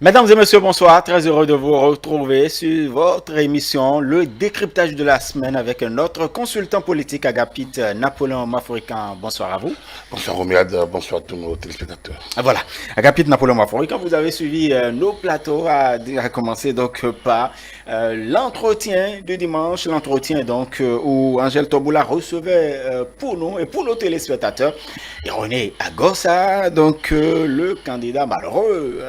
Mesdames et messieurs, bonsoir. Très heureux de vous retrouver sur votre émission Le décryptage de la semaine avec notre consultant politique Agapit Napoléon Maforican. Bonsoir à vous. Bonsoir Romiad, bonsoir à tous nos téléspectateurs. Voilà, Agapit Napoléon Maforican, vous avez suivi nos plateaux à commencer donc par l'entretien de dimanche, l'entretien donc où Angèle Toboula recevait pour nous et pour nos téléspectateurs René Agossa, donc le candidat malheureux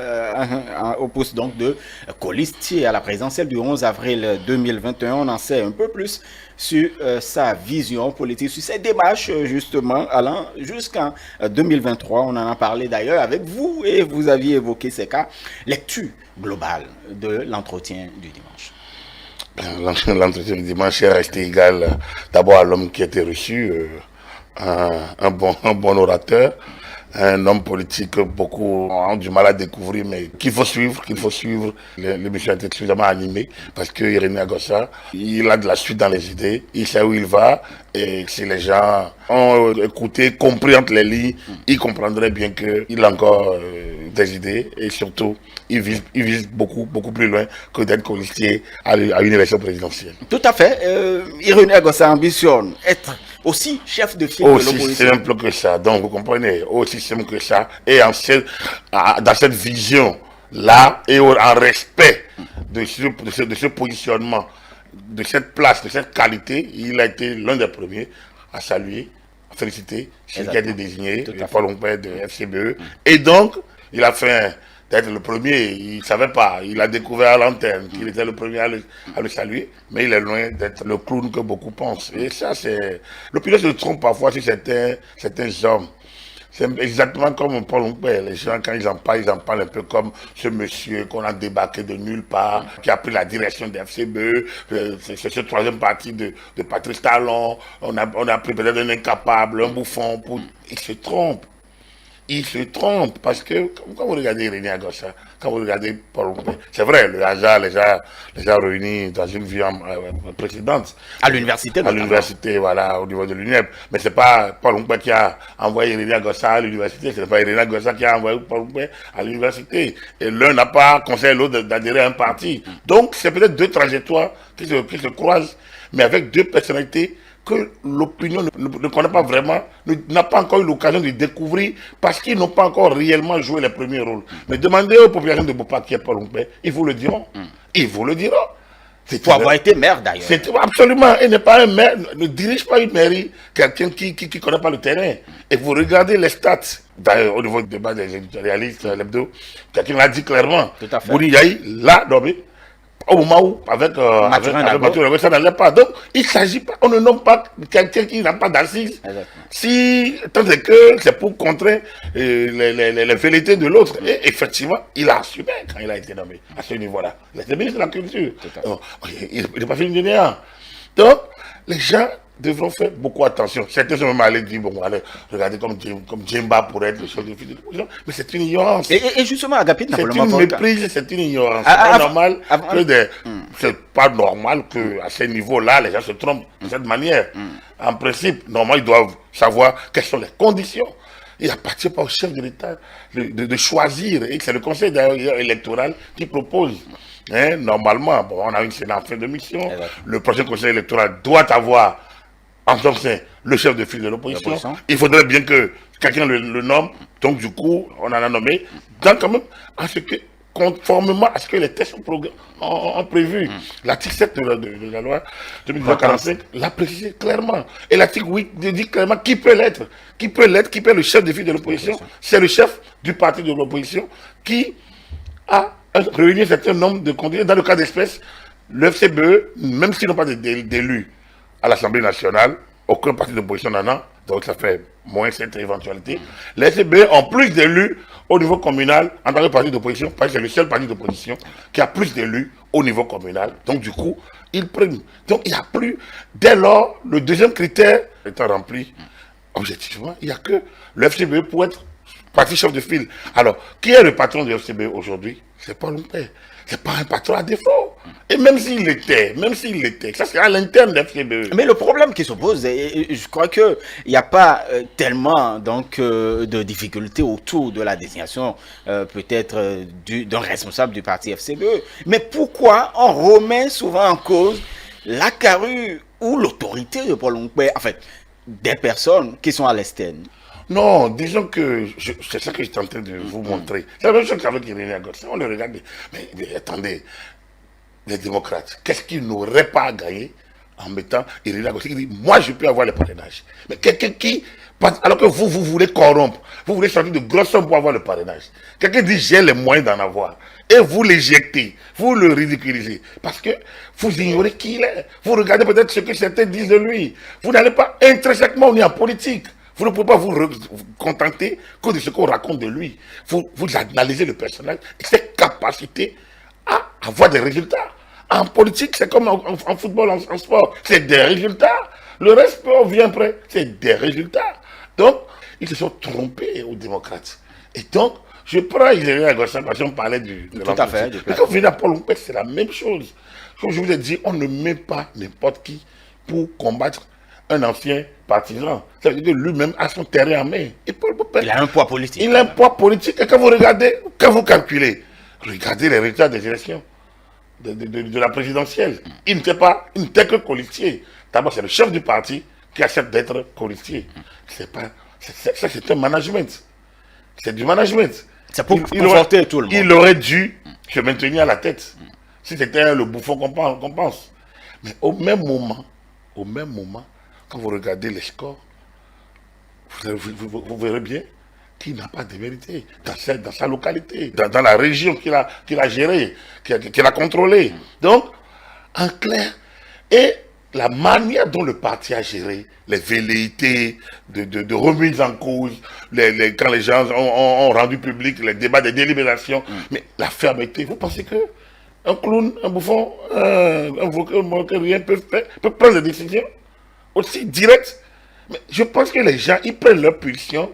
au poste donc de colistier à la présidentielle du 11 avril 2021. On en sait un peu plus sur sa vision politique, sur ses démarches justement allant jusqu'en 2023. On en a parlé d'ailleurs avec vous et vous aviez évoqué ces cas. Lecture globale de l'entretien du dimanche. L'entretien du dimanche est resté égal d'abord à l'homme qui a été reçu, un bon orateur, un homme politique beaucoup ont du mal à découvrir, mais qu'il faut suivre. L'émission a été suffisamment animée parce que René Agossa, il a de la suite dans les idées, il sait où il va, et si les gens ont écouté, compris entre les lignes, ils comprendraient bien qu'il a encore des idées, et surtout, il vise beaucoup plus loin que d'être colistier à une élection présidentielle. Tout à fait. René Agossa ambitionne être aussi chef de file de l'opposition. Aussi simple que ça, donc vous comprenez, aussi simple que ça, et dans cette vision-là, et en respect de ce positionnement, de cette place, de cette qualité, il a été l'un des premiers à saluer, à féliciter, celui qui a été désigné, Paul Ompé de FCBE, et donc, il a fait d'être le premier, il ne savait pas, il a découvert à l'antenne qu'il était le premier à le saluer, mais il est loin d'être le clown que beaucoup pensent. Et ça, c'est... L'opinion se trompe parfois sur certains hommes. C'est exactement comme Paul Ompé. Les gens, quand ils en parlent un peu comme ce monsieur qu'on a débarqué de nulle part, qui a pris la direction de FCBE, c'est ce troisième parti de Patrice Talon, on a pris peut-être un incapable, un bouffon, il se trompe. Il se trompe parce que quand vous regardez René Agossa, quand vous regardez Paul Ompé, c'est vrai, le hasard les a réunis dans une vie précédente. À l'université, à l'université, voilà, au niveau de l'UNEP. Mais c'est pas Paul Ompé qui a envoyé René Agossa à l'université, c'est pas René Agossa qui a envoyé Paul Ompé à l'université. Et l'un n'a pas conseillé l'autre d'adhérer à un parti. Donc c'est peut-être deux trajectoires qui se croisent, mais avec deux personnalités que l'opinion ne connaît pas vraiment, n'a pas encore eu l'occasion de découvrir parce qu'ils n'ont pas encore réellement joué les premiers rôles. Mais demandez aux populations de Bopa qui est Paul Ompé, ils vous le diront. Ils vous le diront. C'est pour avoir été maire d'ailleurs. Absolument, il n'est pas un maire, ne dirige pas une mairie, quelqu'un qui ne connaît pas le terrain. Et vous regardez les stats, d'ailleurs au niveau du débat des éditorialistes, l'hebdo, quelqu'un l'a dit clairement. Bouni Yahi l'a nommé. Au moment où, avec Mathieu, ça n'allait pas. Donc, il ne s'agit pas, on ne nomme pas quelqu'un qui n'a pas d'assises. Si, tant est que c'est pour contrer les velléités de l'autre. Et effectivement, il a assumé quand il a été nommé à ce niveau-là. Il était ministre de la Culture. Donc, il n'est pas fini de néant. Donc, les gens devront faire beaucoup attention. Certains sont même allés dire, bon, allez, regardez comme Djemba pourrait être le chef de file de l'opposition, mais c'est une ignorance. Et justement, Agapit, c'est une méprise, c'est une ignorance. C'est pas normal c'est pas normal qu'à ce niveau-là, les gens se trompent de cette manière. En principe, normalement, ils doivent savoir quelles sont les conditions. Il n'appartient pas au chef de l'État de choisir. Et c'est le conseil électoral qui propose. Normalement, bon, on a une sénat en fin de mission. Le prochain conseil électoral doit avoir en son sein le chef de file de l'opposition. Il faudrait bien que quelqu'un le nomme. Donc, du coup, on en a nommé. Donc, quand même, conformément à ce que les textes ont prévu. L'article 7 de la loi 2045 l'a précisé clairement. Et l'article 8 dit clairement qui peut l'être. Qui peut être le chef de file de l'opposition. C'est le chef du parti de l'opposition qui a réuni un certain nombre de conditions. Dans le cas d'espèce, le FCBE, même s'ils n'ont pas d'élus à l'Assemblée nationale, aucun parti d'opposition n'en a, donc ça fait moins cette éventualité. Les FCBE ont plus d'élus au niveau communal en tant que parti d'opposition, parce que c'est le seul parti d'opposition qui a plus d'élus au niveau communal. Donc du coup, ils prennent. Donc il n'y a plus. Dès lors, le deuxième critère étant rempli, objectivement, il n'y a que le FCBE pour être parti chef de file. Alors, qui est le patron du FCBE aujourd'hui? C'est Paul Ompé. C'est pas un patron à défaut. Et même s'il l'était, ça c'est à l'interne de FCBE. Mais le problème qui se pose, et je crois qu'il n'y a pas tellement donc, de difficultés autour de la désignation peut-être d'un responsable du parti FCBE. Mais pourquoi on remet souvent en cause la carrure ou l'autorité de Paul Longpé, en fait, des personnes qui sont à l'externe? Non, disons que c'est ça que j'étais en train de vous montrer. C'est la même chose qu'avec Irénée Agostin. On le regarde. Mais attendez, les démocrates, qu'est-ce qu'ils n'auraient pas à gagner en mettant Irénée Agostin qui dit moi je peux avoir le parrainage. Mais quelqu'un qui, alors que vous voulez corrompre, vous voulez sortir de grosses sommes pour avoir le parrainage. Quelqu'un dit j'ai les moyens d'en avoir. Et vous l'éjectez, vous le ridiculisez. Parce que vous ignorez qui il est. Vous regardez peut-être ce que certains disent de lui. Vous n'allez pas intrinsèquement unir en politique. Vous ne pouvez pas vous contenter que de ce qu'on raconte de lui. Vous analysez le personnage et ses capacités à avoir des résultats. En politique, c'est comme en football, en sport. C'est des résultats. Le reste, on vient après. C'est des résultats. Donc, ils se sont trompés aux démocrates. Et donc, je prends Irénée Agostin parce qu'on parlait de tout à fait. Mais quand vous venez à Paul Longpé, c'est la même chose. Comme je vous ai dit, on ne met pas n'importe qui pour combattre un ancien partisan. Ça veut dire que lui-même a son terrain en main. Et Paul Longpé, il a un poids politique. Il a un poids politique. Et quand vous regardez, quand vous calculez, regardez les résultats des élections de la présidentielle. Il n'était que colistier. D'abord, c'est le chef du parti qui accepte d'être colistier. C'est un management. C'est du management. C'est pour conforter tout le monde. Il aurait dû se maintenir à la tête. Si c'était le bouffon qu'on pense. Mais au même moment, quand vous regardez les scores, vous verrez bien qu'il n'a pas démérité dans sa localité, dans la région qu'il a gérée, qu'il a contrôlée. Donc, en clair, et la manière dont le parti a géré les velléités de remise en cause, quand les gens ont rendu public les débats des délibérations, mais la fermeté, vous pensez que un clown, un bouffon, un rien peut prendre des décisions aussi directes? Mais je pense que les gens, ils prennent leur pulsion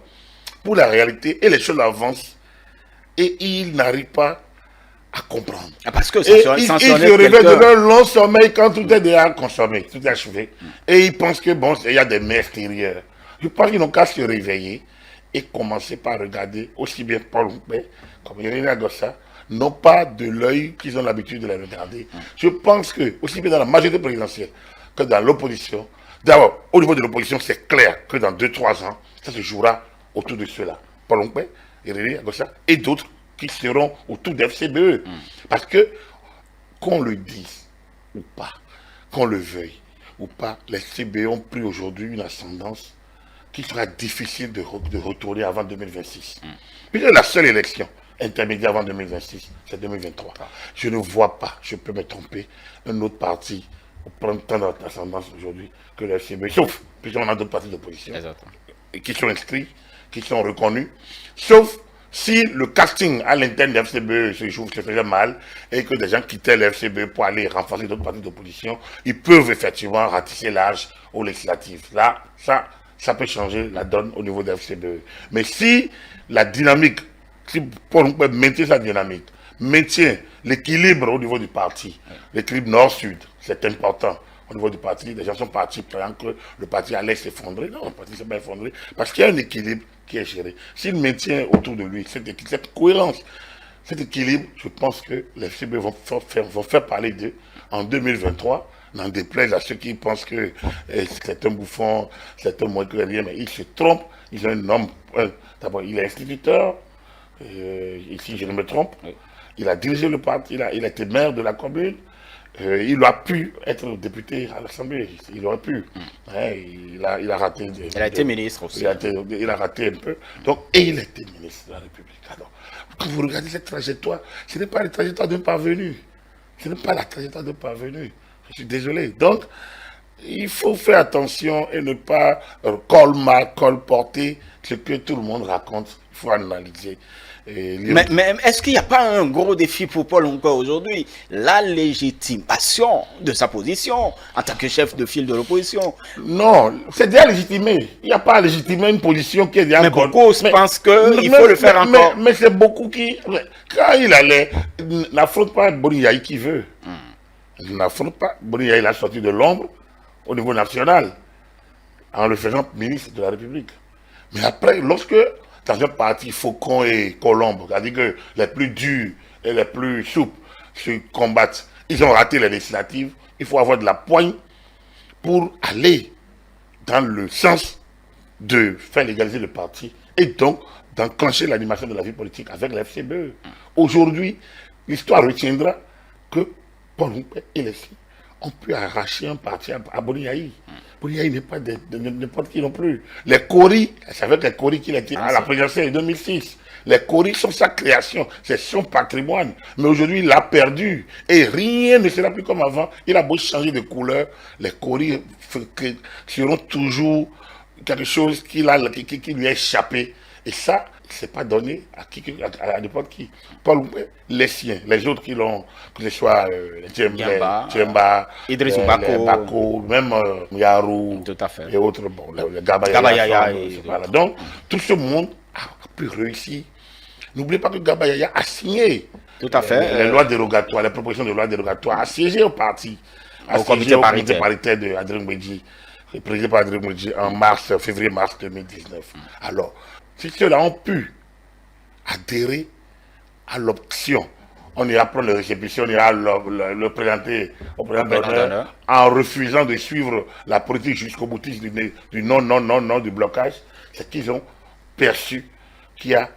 pour la réalité et les choses avancent et ils n'arrivent pas à comprendre. Parce que ils se réveillent de leur long sommeil quand tout est déjà consommé, tout est achevé. Et ils pensent que bon, il y a des mers extérieures. Je pense qu'ils n'ont qu'à se réveiller et commencer par regarder aussi bien Paul Longpé comme Irénée Agostin, non pas de l'œil qu'ils ont l'habitude de les regarder. Je pense que, aussi bien dans la majorité présidentielle que dans l'opposition, d'abord, au niveau de l'opposition, c'est clair que dans 2-3 ans, ça se jouera autour de ceux-là. Paul Longpé, Irénée Agostin et d'autres qui seront autour de FCBE. Parce que, qu'on le dise ou pas, qu'on le veuille ou pas, les FCBE ont pris aujourd'hui une ascendance qui sera difficile de retourner avant 2026. Puisque la seule élection intermédiaire avant 2026, c'est 2023. Je ne vois pas, je peux me tromper, un autre parti prendre tant d'ascendance aujourd'hui que le FCBE, sauf, puisqu'on a d'autres partis d'opposition qui sont inscrits, qui sont reconnus, sauf si le casting à l'interne de FCBE se faisait mal et que des gens quittaient le FCBE pour aller renforcer d'autres partis d'opposition, ils peuvent effectivement ratisser l'âge aux législatives. Là, ça peut changer la donne au niveau de FCBE. Mais si la dynamique, si Paul Longpé maintient sa dynamique, maintient l'équilibre au niveau du parti, l'équilibre nord-sud, c'est important. Au niveau du parti, les gens sont partis pensant que le parti allait s'effondrer. Non, le parti ne s'est pas effondré parce qu'il y a un équilibre qui est géré. S'il maintient autour de lui cette cohérence, cet équilibre, je pense que les FCBE vont faire parler d'eux en 2023, n'en déplaise à ceux qui pensent que c'est un bouffon, c'est un moins que rien, mais ils se trompent. Ils ont un homme, d'abord il est instituteur, ici je ne me trompe, il a dirigé le parti, il a été maire de la commune, il a pu être député à l'Assemblée, il aurait pu. Il a raté. Il a été ministre aussi. Il a raté un peu. Donc, et il a été ministre de la République. Alors, quand vous regardez cette trajectoire, ce n'est pas la trajectoire d'un parvenu. Ce n'est pas la trajectoire d'un parvenu. Je suis désolé. Donc, il faut faire attention et ne pas colporter ce que tout le monde raconte. Il faut analyser. Mais est-ce qu'il n'y a pas un gros défi pour Paul Longpé aujourd'hui? La légitimation de sa position en tant que chef de file de l'opposition. Non, c'est déjà légitimé. Il n'y a pas à légitimer une position qui est déjà... Mais beaucoup pensent qu'il faut le faire encore. Mais c'est beaucoup qui... Quand il allait, n'affronte pas Boniaï qui veut. Je n'affronte pas. Boni, il a sorti de l'ombre au niveau national en le faisant ministre de la République. Mais après, lorsque dans un parti Faucon et Colombe, c'est-à-dire que les plus durs et les plus souples se combattent, ils ont raté les législatives, il faut avoir de la poigne pour aller dans le sens de faire légaliser le parti et donc d'enclencher l'animation de la vie politique avec la FCBE. Aujourd'hui, l'histoire retiendra que Paul Houmpé et les siens ont pu arracher un parti à Boniaï. Boniaï n'est pas de n'importe qui non plus. Les Coris, c'est avec les Coris qu'il a été à la présidentielle en 2006. Les Coris sont sa création, c'est son patrimoine. Mais aujourd'hui, il l'a perdu. Et rien ne sera plus comme avant. Il a beau changer de couleur, les Coris seront toujours quelque chose qui lui a échappé. Et ça, c'est pas donné à n'importe qui. Paul Houmpé, les siens, les autres qui l'ont, que ce soit Djemba, Idrissou Bako, même Yarou, et autres, bon, le Gabayaya. Voilà. Donc, tout ce monde a pu réussir. N'oubliez pas que Gabayaya a signé les lois dérogatoires, les propositions de lois dérogatoires, a siégé au parti, au comité paritaire de Adrien Mbedji, présidé par Adrien Mbedji en février-mars 2019. Alors, si ceux-là ont pu adhérer à l'option, on ira prendre le récépissé, on ira le présenter au président d'honneur en refusant de suivre la politique jusqu'au boutiste du non, du blocage, c'est qu'ils ont perçu qu'il y a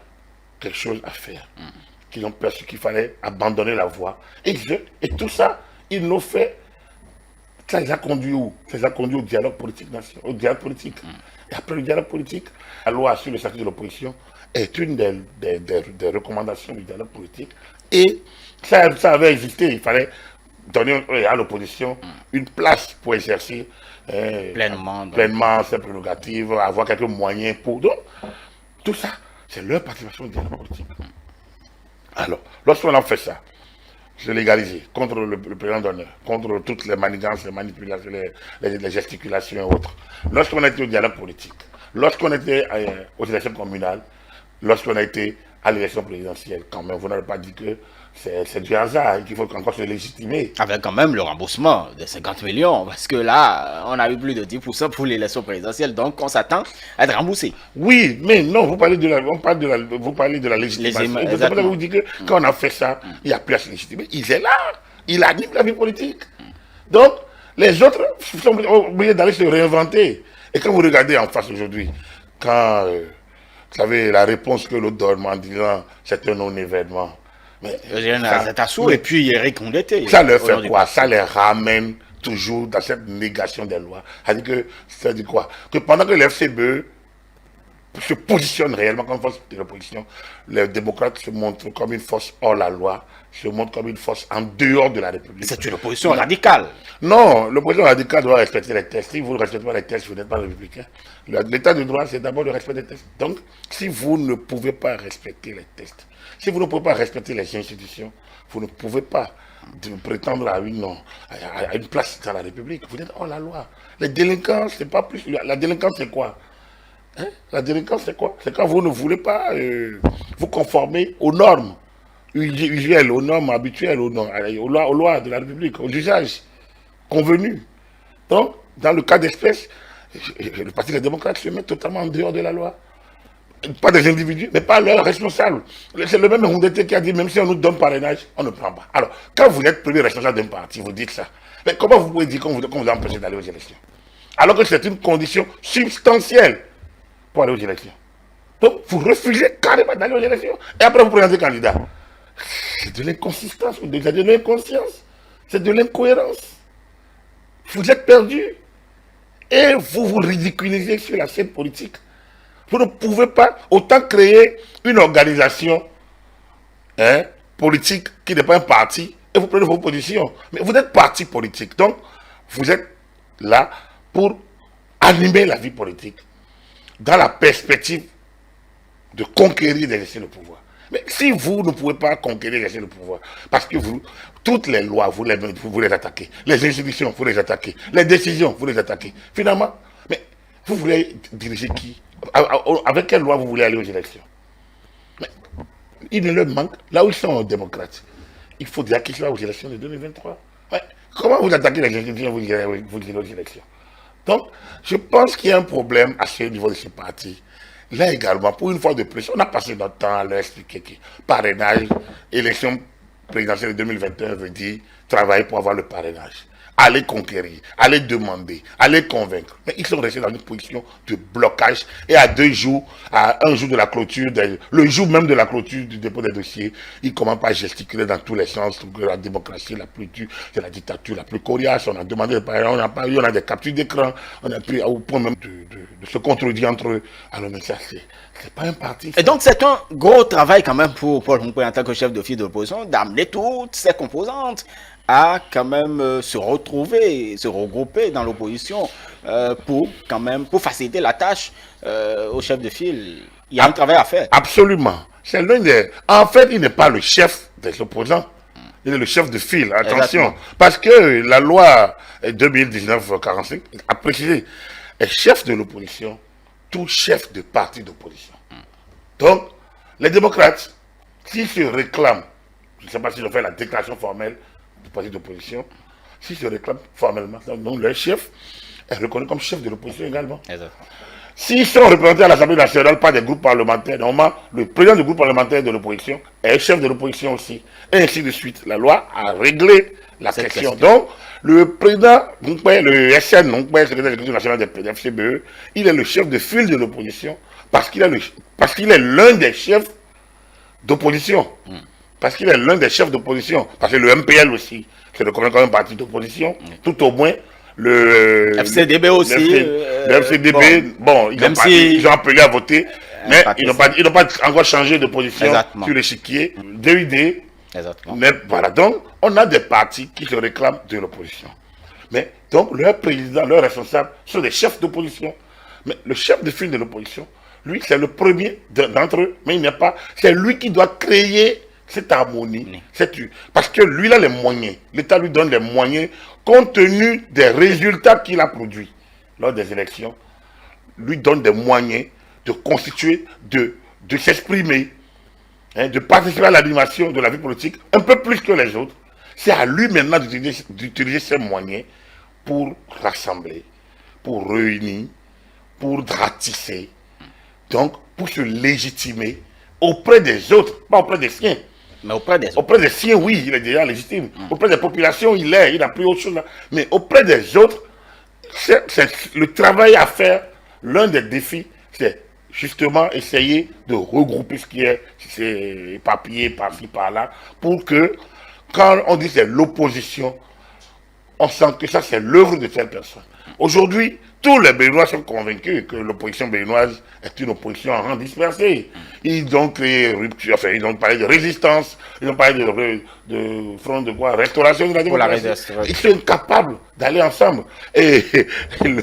quelque chose à faire, qu'ils ont perçu qu'il fallait abandonner la voie. Et tout ça, ils l'ont fait. Ça les a conduits où? Ça les a conduits au dialogue politique national, au dialogue politique. Et après le dialogue politique, la loi sur le statut de l'opposition est une des recommandations du dialogue politique. Et ça avait existé, il fallait donner à l'opposition une place pour exercer pleinement ses prérogatives, avoir quelques moyens pour. Donc, tout ça, c'est leur participation au dialogue politique. Alors, lorsqu'on a fait ça, c'est légalisé contre le président d'honneur, contre toutes les manigances, les manipulations, les gesticulations et autres. Lorsqu'on a été au dialogue politique, lorsqu'on était aux élections communales, lorsqu'on a été à l'élection présidentielle, quand même, vous n'avez pas dit que c'est du hasard et qu'il faut encore se légitimer. Avec quand même le remboursement de 50 millions, parce que là, on a eu plus de 10% pour l'élection présidentielle, donc on s'attend à être remboursé. Oui, mais non, vous parlez de la légitimation. Vous dites que quand on a fait ça, il n'y a plus à se légitimer. Il est là, il anime la vie politique. Donc, les autres sont obligés d'aller se réinventer. Et quand vous regardez en face aujourd'hui, quand, vous savez, la réponse que l'autre donne en disant c'est un non-événement, et puis Eric Ondete. Ça leur fait quoi? Ça les ramène toujours dans cette négation des lois. Ça dit quoi? Que pendant que les FCBE se positionnent réellement comme force de l'opposition, les démocrates se montrent comme une force hors la loi, se montrent comme une force en dehors de la République. C'est une opposition radicale. Non, l'opposition radicale doit respecter les textes. Si vous ne respectez pas les textes, vous n'êtes pas républicain. L'état de droit, c'est d'abord le respect des textes. Donc, si vous ne pouvez pas respecter les textes, si vous ne pouvez pas respecter les institutions, vous ne pouvez pas prétendre à une place dans la République. Vous êtes hors la loi. Les délinquants, c'est pas plus. La délinquance, c'est quoi? La délinquance, c'est quoi? C'est quand vous ne voulez pas vous conformer aux normes usuelles, aux normes habituelles, aux lois de la République, aux usages convenus. Donc, dans le cas d'espèce, le Parti des démocrates se met totalement en dehors de la loi. Pas des individus, mais pas leurs responsables. C'est le même Ondete qui a dit, même si on nous donne parrainage, on ne prend pas. Alors, quand vous êtes premier responsable d'un parti, vous dites ça. Mais comment vous pouvez dire qu'on vous a empêché d'aller aux élections? Alors que c'est une condition substantielle pour aller aux élections. Donc, vous refusez carrément d'aller aux élections. Et après, vous présentez candidat. C'est de l'inconsistance, c'est de l'inconscience, c'est de l'incohérence. Vous êtes perdu. Et vous vous ridiculisez sur la scène politique. Vous ne pouvez pas autant créer une organisation politique qui n'est pas un parti et vous prenez vos positions. Mais vous êtes parti politique. Donc, vous êtes là pour animer la vie politique dans la perspective de conquérir, d'exercer le pouvoir. Mais si vous ne pouvez pas conquérir, exercer le pouvoir, parce que toutes les lois, vous les attaquez, les institutions, vous les attaquez, les décisions, vous les attaquez. Finalement, mais vous voulez diriger qui? Avec quelle loi vous voulez aller aux élections? Mais il ne leur manque, là où ils sont démocrates, il faut dire qu'ils soient aux élections de 2023. Ouais. Comment vous attaquez les institutions, vous direz aux élections? Donc, je pense qu'il y a un problème à ce niveau de ce parti. Là également, pour une fois de plus, on a passé notre temps à leur expliquer que parrainage, élection présidentielle de 2021 veut dire travailler pour avoir le parrainage. Aller conquérir, aller demander, aller convaincre. Mais ils sont restés dans une position de blocage et à 2 jours, à 1 jour de la clôture, le jour même de la clôture du dépôt des dossiers, ils commencent à gesticuler dans tous les sens que la démocratie la plus dure, c'est la dictature la plus coriace. On a demandé, on n'a pas eu, on a des captures d'écran, on a pu au point même de se contredire entre eux. Alors mais ça c'est pas un parti. Et donc c'est un gros travail quand même pour Paul Nkoué en tant que chef de file de l'opposition d'amener toutes ces composantes à quand même se retrouver, se regrouper dans l'opposition pour quand même pour faciliter la tâche au chef de file. Il y a un travail à faire. Absolument. C'est l'un des. En fait, il n'est pas le chef des opposants. Il est le chef de file. Attention. Exactement. Parce que la loi 2019-45 a précisé est chef de l'opposition, tout chef de parti d'opposition. Donc, les démocrates, s'ils se réclament, je ne sais pas s'ils ont fait la déclaration formelle du parti d'opposition, s'ils se réclament formellement, donc leur chef est reconnu comme chef de l'opposition également. Exactement. S'ils sont représentés à l'Assemblée nationale par des groupes parlementaires, normalement, le président du groupe parlementaire de l'opposition est chef de l'opposition aussi. Et ainsi de suite. La loi a réglé la question. Donc, le président, le SN, le secrétaire exécutif national des FCBE, il est le chef de file de l'opposition parce qu'il est l'un des chefs d'opposition. Parce qu'il est l'un des chefs d'opposition. Parce que le MPL aussi, c'est reconnu comme un parti d'opposition. Tout au moins, le FCDB aussi. Le FCDB, bon ils ont appelé à voter, mais ils n'ont pas encore changé de position sur l'échiquier. DUD. Mais voilà, donc on a des partis qui se réclament de l'opposition. Mais donc leur président, leurs responsables sont des chefs d'opposition. Mais le chef de file de l'opposition, lui, c'est le premier d'entre eux, mais il n'est pas. C'est lui qui doit créer cette harmonie, parce que lui, il a les moyens. L'État lui donne les moyens, compte tenu des résultats qu'il a produits lors des élections, lui donne des moyens de constituer, de s'exprimer, de participer à l'animation de la vie politique, un peu plus que les autres. C'est à lui maintenant d'utiliser ces moyens pour rassembler, pour réunir, pour ratisser, donc pour se légitimer auprès des autres, pas auprès des siens. Mais auprès des siens, oui, il est déjà légitime. Auprès des populations, il n'a plus autre chose là. Mais auprès des autres, c'est le travail à faire. L'un des défis, c'est justement essayer de regrouper ce qui est éparpillé par-ci, par-là, pour que, quand on dit c'est l'opposition, on sent que ça, c'est l'œuvre de cette personne. Aujourd'hui, tous les Béninois sont convaincus que l'opposition béninoise est une opposition en rang dispersé. Ils ont créé rupture, enfin, ils ont parlé de résistance, ils ont parlé de front de quoi, restauration de la démocratie. Ils sont incapables d'aller ensemble. Et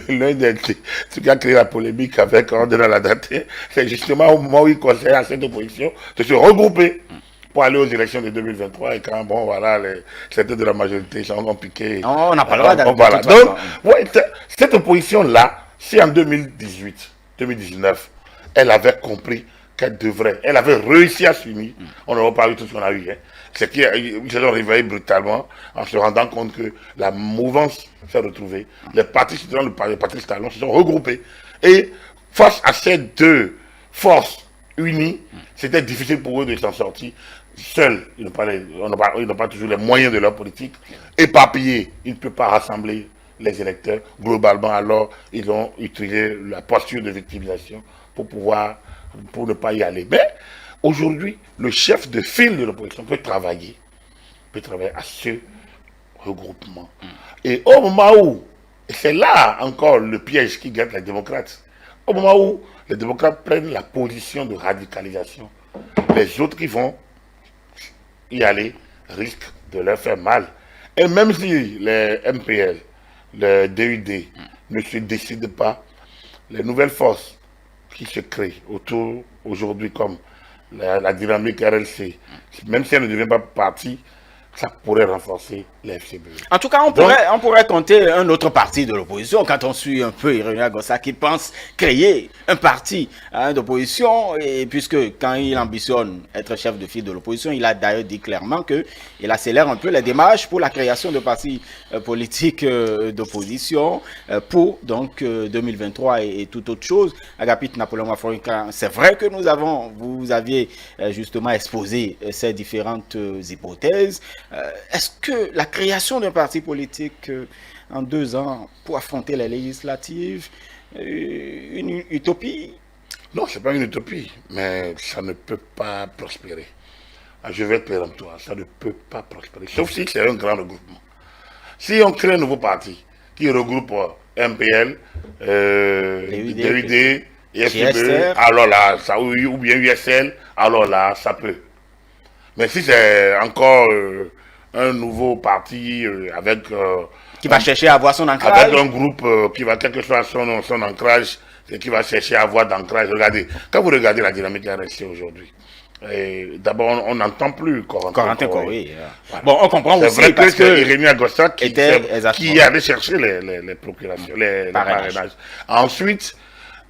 l'un des trucs qui a créé la polémique avec André Ladaté, c'est justement au moment où il conseille à cette opposition de se regrouper pour aller aux élections de 2023 et quand, bon, voilà, certains de la majorité sont piqués. On n'a pas le droit d'aller. Voilà. Donc, ouais, cette opposition-là, si en 2018, 2019, elle avait compris qu'elle devrait, elle avait réussi à s'unir, on n'aurait pas eu tout ce qu'on a eu. C'est qu'ils se sont réveillés brutalement en se rendant compte que la mouvance s'est retrouvée. Les partis citoyens, les partis talons se sont regroupés. Et face à ces deux forces unies, c'était difficile pour eux de s'en sortir. Seuls, ils n'ont pas toujours les moyens de leur politique. Éparpillés, ils ne peuvent pas rassembler les électeurs. Globalement, alors, ils ont utilisé la posture de victimisation pour ne pas y aller. Mais aujourd'hui, le chef de file de l'opposition peut travailler à ce regroupement. Et au moment où, et c'est là encore le piège qui guette les démocrates, au moment où les démocrates prennent la position de radicalisation, les autres qui vont y aller risquent de leur faire mal. Et même si les MPL, les DUD ne se décident pas, les nouvelles forces qui se créent autour aujourd'hui comme la dynamique RLC, même si elle ne devient pas partie, ça pourrait renforcer les FCBE. En tout cas, on pourrait compter un autre parti de l'opposition quand on suit un peu Irénée Agossa qui pense créer un parti d'opposition, et puisque quand il ambitionne être chef de file de l'opposition, il a d'ailleurs dit clairement qu'il accélère un peu les démarches pour la création de partis politiques d'opposition pour donc 2023 et toute autre chose. Agapit Napoléon Maforika, c'est vrai que vous aviez justement exposé ces différentes hypothèses. Est-ce que la création d'un parti politique en 2 ans pour affronter les législatives, une utopie? Non, ce n'est pas une utopie, mais ça ne peut pas prospérer. Je vais être péremptoire, ça ne peut pas prospérer, sauf si c'est un grand regroupement. Si on crée un nouveau parti qui regroupe MPL, DUD, FCBE, alors là, ou bien USL, alors là, ça peut. Mais si c'est encore un nouveau parti avec... qui va chercher à avoir son ancrage. Avec un groupe qui va, quel que soit son ancrage, et qui va chercher à avoir d'ancrage. Regardez, quand vous regardez la dynamique RSC aujourd'hui, d'abord, on n'entend plus Corentin Coré. Voilà. Bon, on comprend aussi. C'est vrai que c'est Irénée Agossa qui allait chercher les procurations, les parrainages. Ensuite,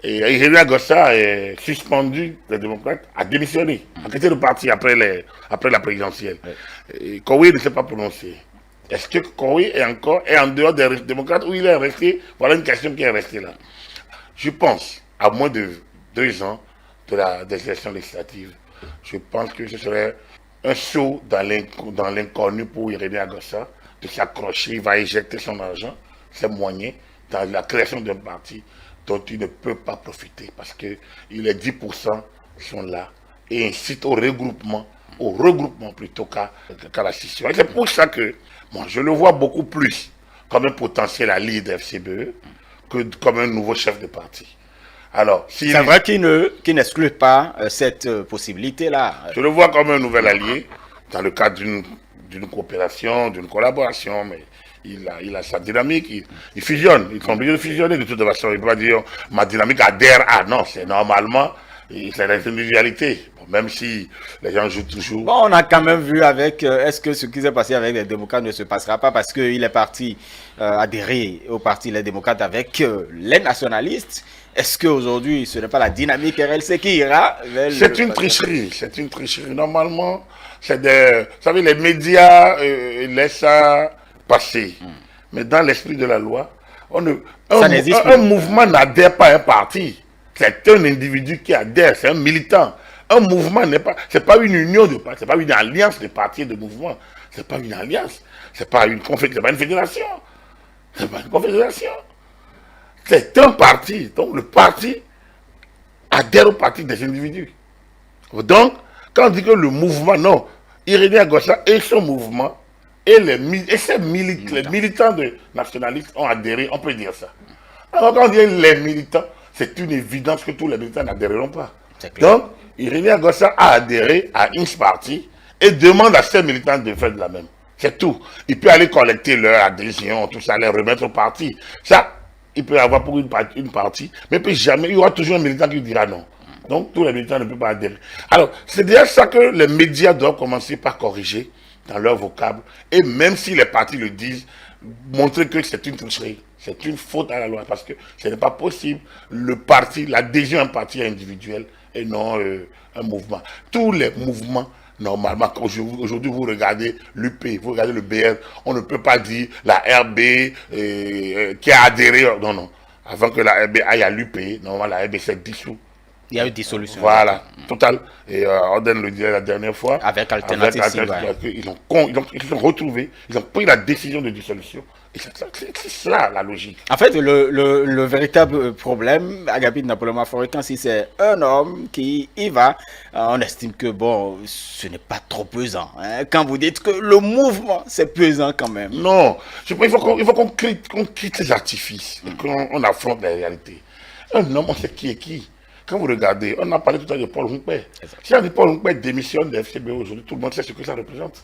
Irénée Agossa est suspendu, les démocrates, a démissionné, a quitté le parti après la présidentielle. Coré ne s'est pas prononcé. Est-ce que Coré est en dehors des démocrates ou il est resté? Voilà une question qui est restée là. Je pense, à moins de 2 ans des élections législatives, je pense que ce serait un saut dans l'inconnu pour Irénée Agossa de s'accrocher. Il va éjecter son argent, ses moyens, dans la création d'un parti dont il ne peut pas profiter parce que les 10% sont là et incitent au regroupement plutôt qu'à la scission. Et c'est pour ça que je le vois beaucoup plus comme un potentiel allié de FCBE que comme un nouveau chef de parti. Alors, c'est vrai qu'il n'exclut pas cette possibilité-là. Je le vois comme un nouvel allié dans le cadre d'une coopération, d'une collaboration, mais il a sa dynamique, il fusionne, ils sont obligés de fusionner de toute façon. Il ne peut pas dire ma dynamique adhère à, non, c'est normalement, c'est l'individualité. Bon, même si les gens jouent toujours. Bon, on a quand même vu avec, est-ce que ce qui s'est passé avec les démocrates ne se passera pas parce qu'il est parti adhérer au parti Les Démocrates avec les nationalistes? Est-ce qu'aujourd'hui, ce n'est pas la dynamique RLC qui ira vers C'est une tricherie, c'est une tricherie. Normalement, vous savez, les médias laissent ça passer. Mais dans l'esprit de la loi, un mouvement n'adhère pas à un parti. C'est un individu qui adhère, c'est un militant. Un mouvement c'est pas une union de partis, c'est pas une alliance de partis et de mouvements. C'est pas une alliance, c'est pas une fédération. C'est pas une confédération. C'est un parti. Donc le parti adhère au parti des individus. Donc, quand on dit que le mouvement, non, Irénée Agossa et son mouvement et les militants de nationalistes ont adhéré, on peut dire ça. Alors quand on dit les militants, c'est une évidence que tous les militants n'adhéreront pas. Donc, Irénée Agossa a adhéré à une partie et demande à ses militants de faire de la même. C'est tout. Il peut aller collecter leur adhésion, tout ça, les remettre au parti. Ça, il peut avoir pour une partie, mais il y aura toujours un militant qui dira non. Donc, tous les militants ne peuvent pas adhérer. Alors, c'est déjà ça que les médias doivent commencer par corriger dans leur vocable. Et même si les partis le disent, montrer que c'est une tricherie, c'est une faute à la loi, parce que ce n'est pas possible. L'adhésion à un parti individuel et non un mouvement. Tous les mouvements, normalement, aujourd'hui vous regardez l'UP, vous regardez le BR, on ne peut pas dire la RB qui a adhéré. Non, non. Avant que la RB aille à l'UP, normalement la RB s'est dissoute. Il y a eu dissolution. Voilà, total. Et Orden le disait la dernière fois. Avec Alternative. Ils se sont retrouvés, ils ont pris la décision de dissolution. Et c'est ça la logique. En fait, le véritable problème, Agapit Napoléon Maforika, si c'est un homme qui y va, on estime que bon, ce n'est pas trop pesant. Hein. Quand vous dites que le mouvement, c'est pesant quand même. Non, il faut qu'on quitte ces artifices, qu'on affronte la réalité. Un homme, on sait qui est qui. Quand vous regardez, on a parlé tout à l'heure de Paul Humpé. Si on dit Paul Humpé démissionne de FCBE aujourd'hui, tout le monde sait ce que ça représente.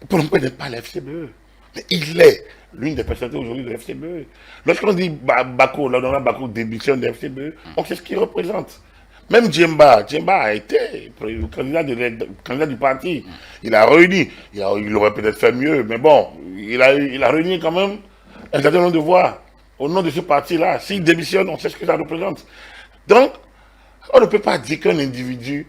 Paul Humpé n'est pas la FCBE. Mais il est l'une des personnalités aujourd'hui de la FCBE. Lorsqu'on dit l'honorable Bako démissionne de FCBE, on sait ce qu'il représente. Même Djemba a été candidat du parti. Il a réuni. Il aurait peut-être fait mieux, mais bon, il a réuni quand même un certain nombre de voix au nom de ce parti-là. S'il démissionne, on sait ce que ça représente. Donc, on ne peut pas dire qu'un individu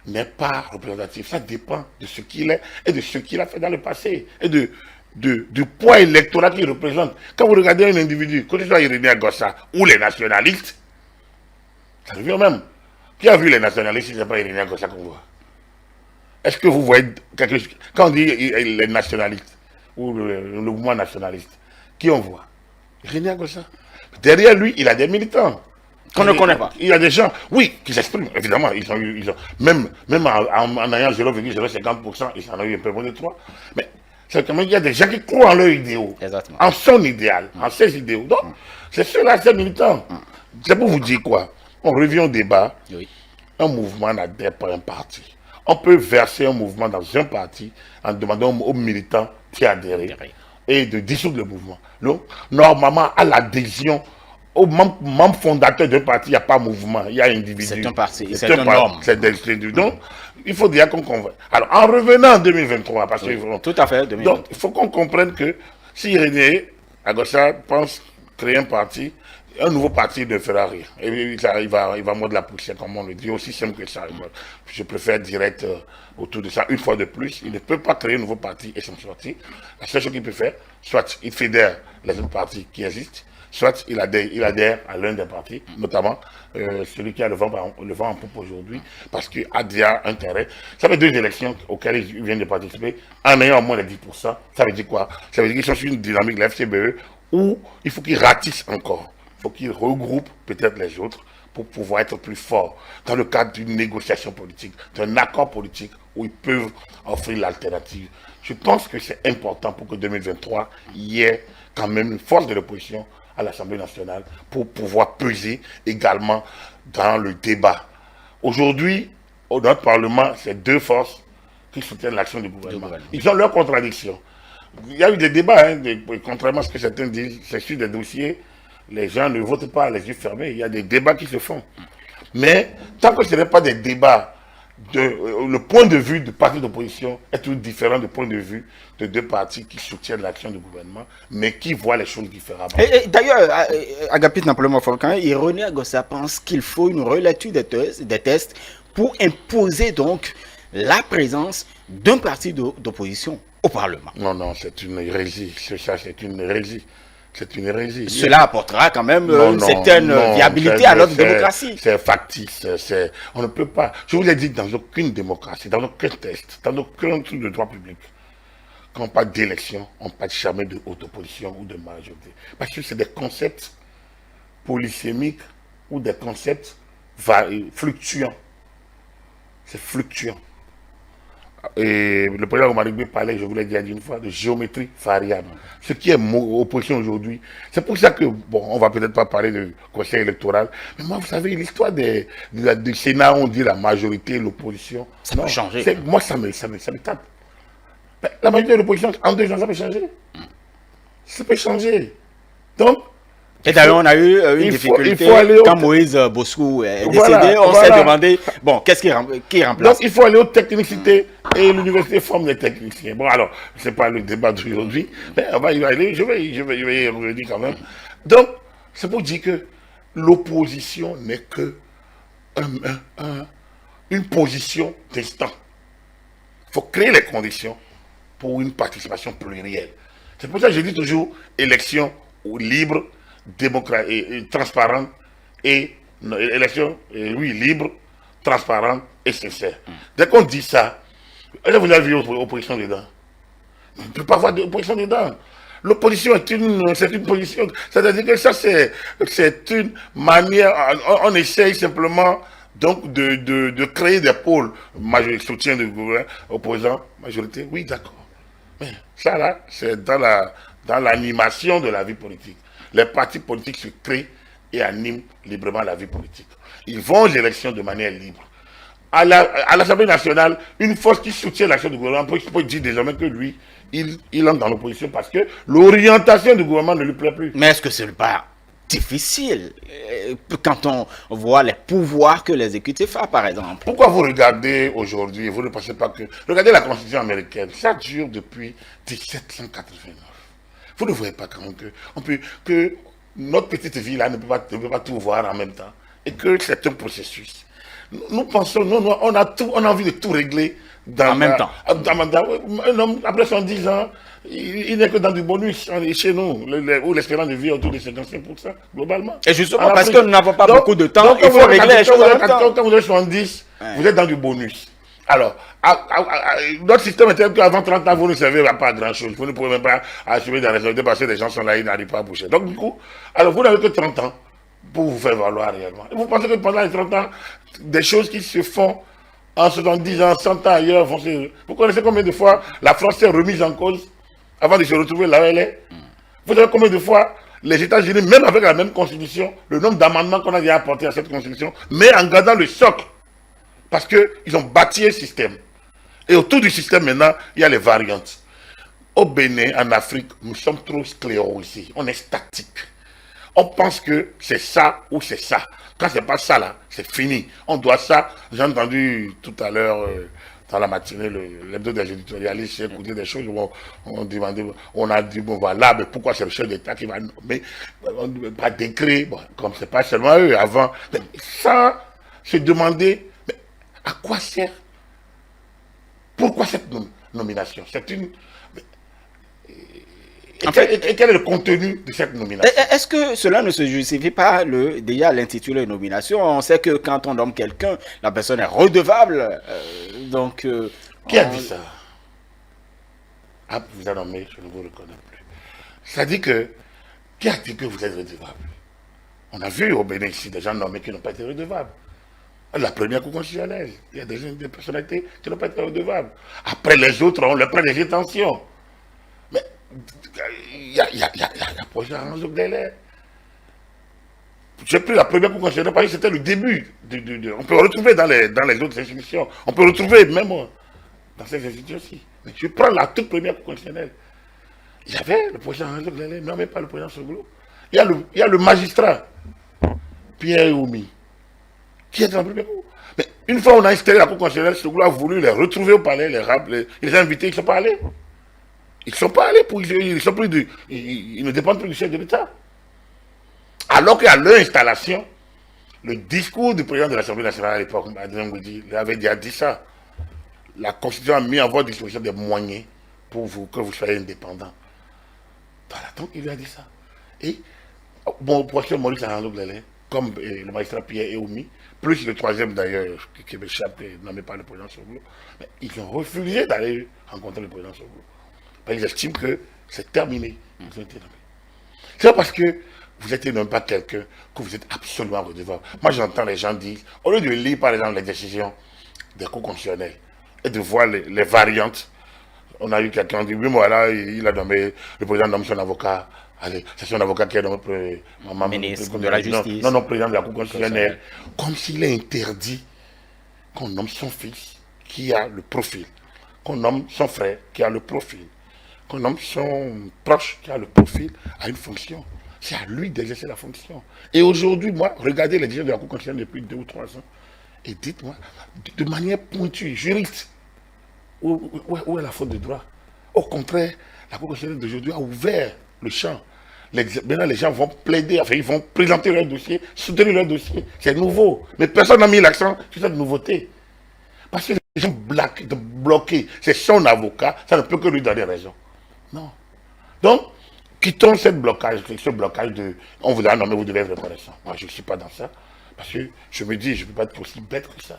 n'est pas représentatif. Ça dépend de ce qu'il est et de ce qu'il a fait dans le passé et du poids électoral qu'il représente. Quand vous regardez un individu, que ce soit Irénée Agossa ou les nationalistes, ça revient au même. Qui a vu les nationalistes si ce n'est pas Irénée Agossa qu'on voit? Est-ce que vous voyez quelque chose? Quand on dit les nationalistes ou le mouvement nationaliste, qui on voit? Irénée Agossa. Derrière lui, il a des militants. Qu'on ne connaît pas. Il y a des gens, oui, qui s'expriment, évidemment. Même en ayant 0,050%, ils en ont eu un peu moins de 3. Mais c'est quand même, il y a des gens qui croient en leur idéal, en son idéal, en ses idéaux. Donc, c'est ceux-là, ces militants. C'est pour vous dire quoi? On revient au débat. Oui. Un mouvement n'adhère pas à un parti. On peut verser un mouvement dans un parti en demandant aux militants d'y adhérer et de dissoudre le mouvement. Donc, normalement, à l'adhésion, aux membres fondateurs d'un parti, il n'y a pas mouvement, il y a individu. C'est un parti, c'est un homme. C'est des individus. Donc, il faut dire qu'on convainc. Alors, en revenant en 2023, parce que... Tout à fait, 2023. Donc, il faut qu'on comprenne que si Irénée Agossa pense créer un parti, un nouveau parti ne fera rien. Et il va mordre la poussière, comme on le dit, aussi simple que ça. Je préfère direct autour de ça, une fois de plus. Il ne peut pas créer un nouveau parti et s'en sortir. La seule chose qu'il peut faire, soit il fédère les autres partis qui existent, soit il adhère à l'un des partis, notamment celui qui a le vent en poupe aujourd'hui, parce qu'il a intérêt. Ça fait 2 élections auxquelles il vient de participer, en ayant au moins les 10%. Ça veut dire quoi? Ça veut dire qu'ils sont sur une dynamique de la FCBE où il faut qu'ils ratissent encore. Il faut qu'ils regroupent peut-être les autres pour pouvoir être plus forts dans le cadre d'une négociation politique, d'un accord politique où ils peuvent offrir l'alternative. Je pense que c'est important pour que 2023, il y ait quand même une force de l'opposition à l'Assemblée nationale pour pouvoir peser également dans le débat. Aujourd'hui, dans notre Parlement, c'est 2 forces qui soutiennent l'action du gouvernement. Ils ont leurs contradictions. Il y a eu des débats, contrairement à ce que certains disent, c'est sur des dossiers, les gens ne votent pas les yeux fermés, il y a des débats qui se font. Mais tant que ce n'est pas des débats, le point de vue du parti d'opposition est tout différent du point de vue de 2 partis qui soutiennent l'action du gouvernement, mais qui voient les choses différemment. Et d'ailleurs, Agapit Napoléon Folcan, Irénée Agossa pense qu'il faut une relecture des tests pour imposer donc la présence d'un parti d'opposition au Parlement. Non, c'est une hérésie. C'est une hérésie. C'est une hérésie. Cela apportera quand même une certaine viabilité à notre démocratie. C'est factice. On ne peut pas. Je vous l'ai dit, dans aucune démocratie, dans aucun test, dans aucun truc de droit public, quand on parle d'élection, on ne parle jamais de haute opposition ou de majorité. Parce que c'est des concepts polysémiques ou des concepts fluctuants. C'est fluctuant. Et le président Romarigbe parlait, je vous l'ai déjà dit une fois, de géométrie variable. Ce qui est opposition aujourd'hui. C'est pour ça que, bon, on va peut-être pas parler de conseil électoral, mais moi, vous savez, l'histoire du Sénat, on dit la majorité, l'opposition. Ça peut changer. Moi, ça me tape. Mais la majorité de l'opposition, en 2 ans, ça peut changer. Ça peut changer. Donc, et d'ailleurs, on a eu une difficulté quand Moïse Boscou est décédé. On s'est demandé, bon, qu'est-ce qui remplace? Donc, il faut aller aux technicités et l'université forme des techniciens. Bon, alors, ce n'est pas le débat d'aujourd'hui, mais on va y aller. Je vais y revenir quand même. Donc, c'est pour dire que l'opposition n'est que une position d'instant. Il faut créer les conditions pour une participation plurielle. C'est pour ça que je dis toujours élection libre, démocratique et transparente et élection, libre, transparente et sincère. Dès qu'on dit ça, vous avez vu l'opposition dedans. On ne peut pas avoir d'opposition dedans. L'opposition c'est une position. C'est-à-dire que ça, c'est une manière, on essaye simplement donc de créer des pôles. Soutien du gouvernement, opposant, majorité, oui, d'accord. Mais ça là, c'est dans l'animation de la vie politique. Les partis politiques se créent et animent librement la vie politique. Ils vont aux élections de manière libre. À l'Assemblée nationale, une force qui soutient l'action du gouvernement peut dire désormais que lui, il entre dans l'opposition parce que l'orientation du gouvernement ne lui plaît plus. Mais est-ce que c'est le pas difficile quand on voit les pouvoirs que l'exécutif a, par exemple. Pourquoi vous regardez aujourd'hui, vous ne pensez pas que... Regardez la Constitution américaine, ça dure depuis 1789. Vous ne voyez pas quand même que notre petite ville là ne peut pas tout voir en même temps. Et que c'est un processus. Nous pensons, on a envie de tout régler en même temps. Un homme, après 110 ans, il n'est que dans du bonus chez nous, où l'espérance de vie est autour de 55%, globalement. Et justement, parce que nous n'avons pas beaucoup de temps, il faut régler les choses en même temps. Quand vous êtes 70, vous êtes dans du bonus. Alors, notre système est tel qu'avant 30 ans, vous ne servez pas à grand chose. Vous ne pouvez même pas assumer des responsabilités parce que les gens sont là, ils n'arrivent pas à bouger. Donc, du coup, alors vous n'avez que 30 ans pour vous faire valoir réellement. Et vous pensez que pendant les 30 ans, des choses qui se font en 70 ans, 100 ans ailleurs, vous connaissez combien de fois la France s'est remise en cause avant de se retrouver là où elle est? Vous savez combien de fois les États-Unis, même avec la même constitution, le nombre d'amendements qu'on a déjà apportés à cette constitution, mais en gardant le socle. Parce qu'ils ont bâti un système. Et autour du système, maintenant, il y a les variantes. Au Bénin, en Afrique, nous sommes trop sclérosés. On est statique. On pense que c'est ça ou c'est ça. Quand c'est pas ça, là, c'est fini. On doit ça. J'ai entendu tout à l'heure, dans la matinée, l'hebdo des éditorialistes écouter des choses où on a dit, bon voilà, mais pourquoi c'est le chef d'État qui va nommer, pas décret, bon, comme c'est pas seulement eux, avant. Mais ça, se demander, mais à quoi sert? Pourquoi cette nomination? C'est une... En fait, et quel est le contenu de cette nomination? Est-ce que cela ne se justifie pas déjà l'intitulé nomination? On sait que quand on nomme quelqu'un, la personne est redevable. Qui a dit ça? Ah, vous a nommé, je ne vous reconnais plus. Ça dit que, qui a dit que vous êtes redevable? On a vu au Bénin ici des gens nommés qui n'ont pas été redevables. La première cour constitutionnelle, il y a des personnalités qui n'ont pas été redevables. Après les autres, on leur prend des intentions. Mais il y a projet à Ranzo Glélé. J'ai pris la première cour constitutionnelle parce que c'était le début. On peut retrouver dans les autres institutions. On peut retrouver même dans ces institutions aussi. Mais je prends la toute première cour constitutionnelle. Il y avait le projet à Ranzo Glélé, mais pas le président Soglo. Il y a le magistrat, Pierre Oumi, qui est dans la première cour. Mais une fois on a installé la cour constitutionnelle, Soglo a voulu les retrouver au palais, les inviter, ils ne sont pas allés. Ils ne sont pas allés, ils ne dépendent plus du chef de l'État. Alors qu'à leur installation, le discours du président de l'Assemblée nationale à l'époque, Adrien Goudi, avait déjà dit ça. La Constitution a mis en votre disposition des moyens pour que vous soyez indépendants. Voilà, donc il lui a dit ça. Et, bon, pour que Maurice Arando Glélé, comme le magistrat Pierre Eoumi, plus le troisième d'ailleurs, qui m'échappe, nommé par le président Soglo, mais ils ont refusé d'aller rencontrer le président Soglo. Ils estiment que c'est terminé. Ils ont été nommés. C'est parce que vous n'êtes même pas quelqu'un que vous êtes absolument redevable. Moi, j'entends les gens dire, au lieu de lire par exemple les décisions des cours constitutionnels et de voir les variantes, on a eu quelqu'un qui dit, oui, voilà, il a nommé, le président nomme son avocat. Allez, c'est son avocat qui a nommé ministre de la Justice. Non, président de la Cour constitutionnelle. Comme s'il est interdit qu'on nomme son fils qui a le profil, qu'on nomme son frère qui a le profil, qu'on nomme son proche qui a le profil à une fonction. C'est à lui d'exercer la fonction. Et aujourd'hui, moi, regardez les décisions de la Cour constitutionnelle depuis 2 ou 3 ans et dites-moi, de manière pointue, juriste, où est la faute de droit? Au contraire, la Cour constitutionnelle d'aujourd'hui a ouvert le champ. Maintenant, les gens vont plaider, enfin, ils vont présenter leur dossier, soutenir leur dossier. C'est nouveau. Mais personne n'a mis l'accent sur cette nouveauté. Parce que les gens bloqués, c'est son avocat, ça ne peut que lui donner raison. Non. Donc, quittons ce blocage de on vous a nommé, vous devez être reconnaissant. Moi, je ne suis pas dans ça. Parce que je me dis, je ne peux pas être aussi bête que ça.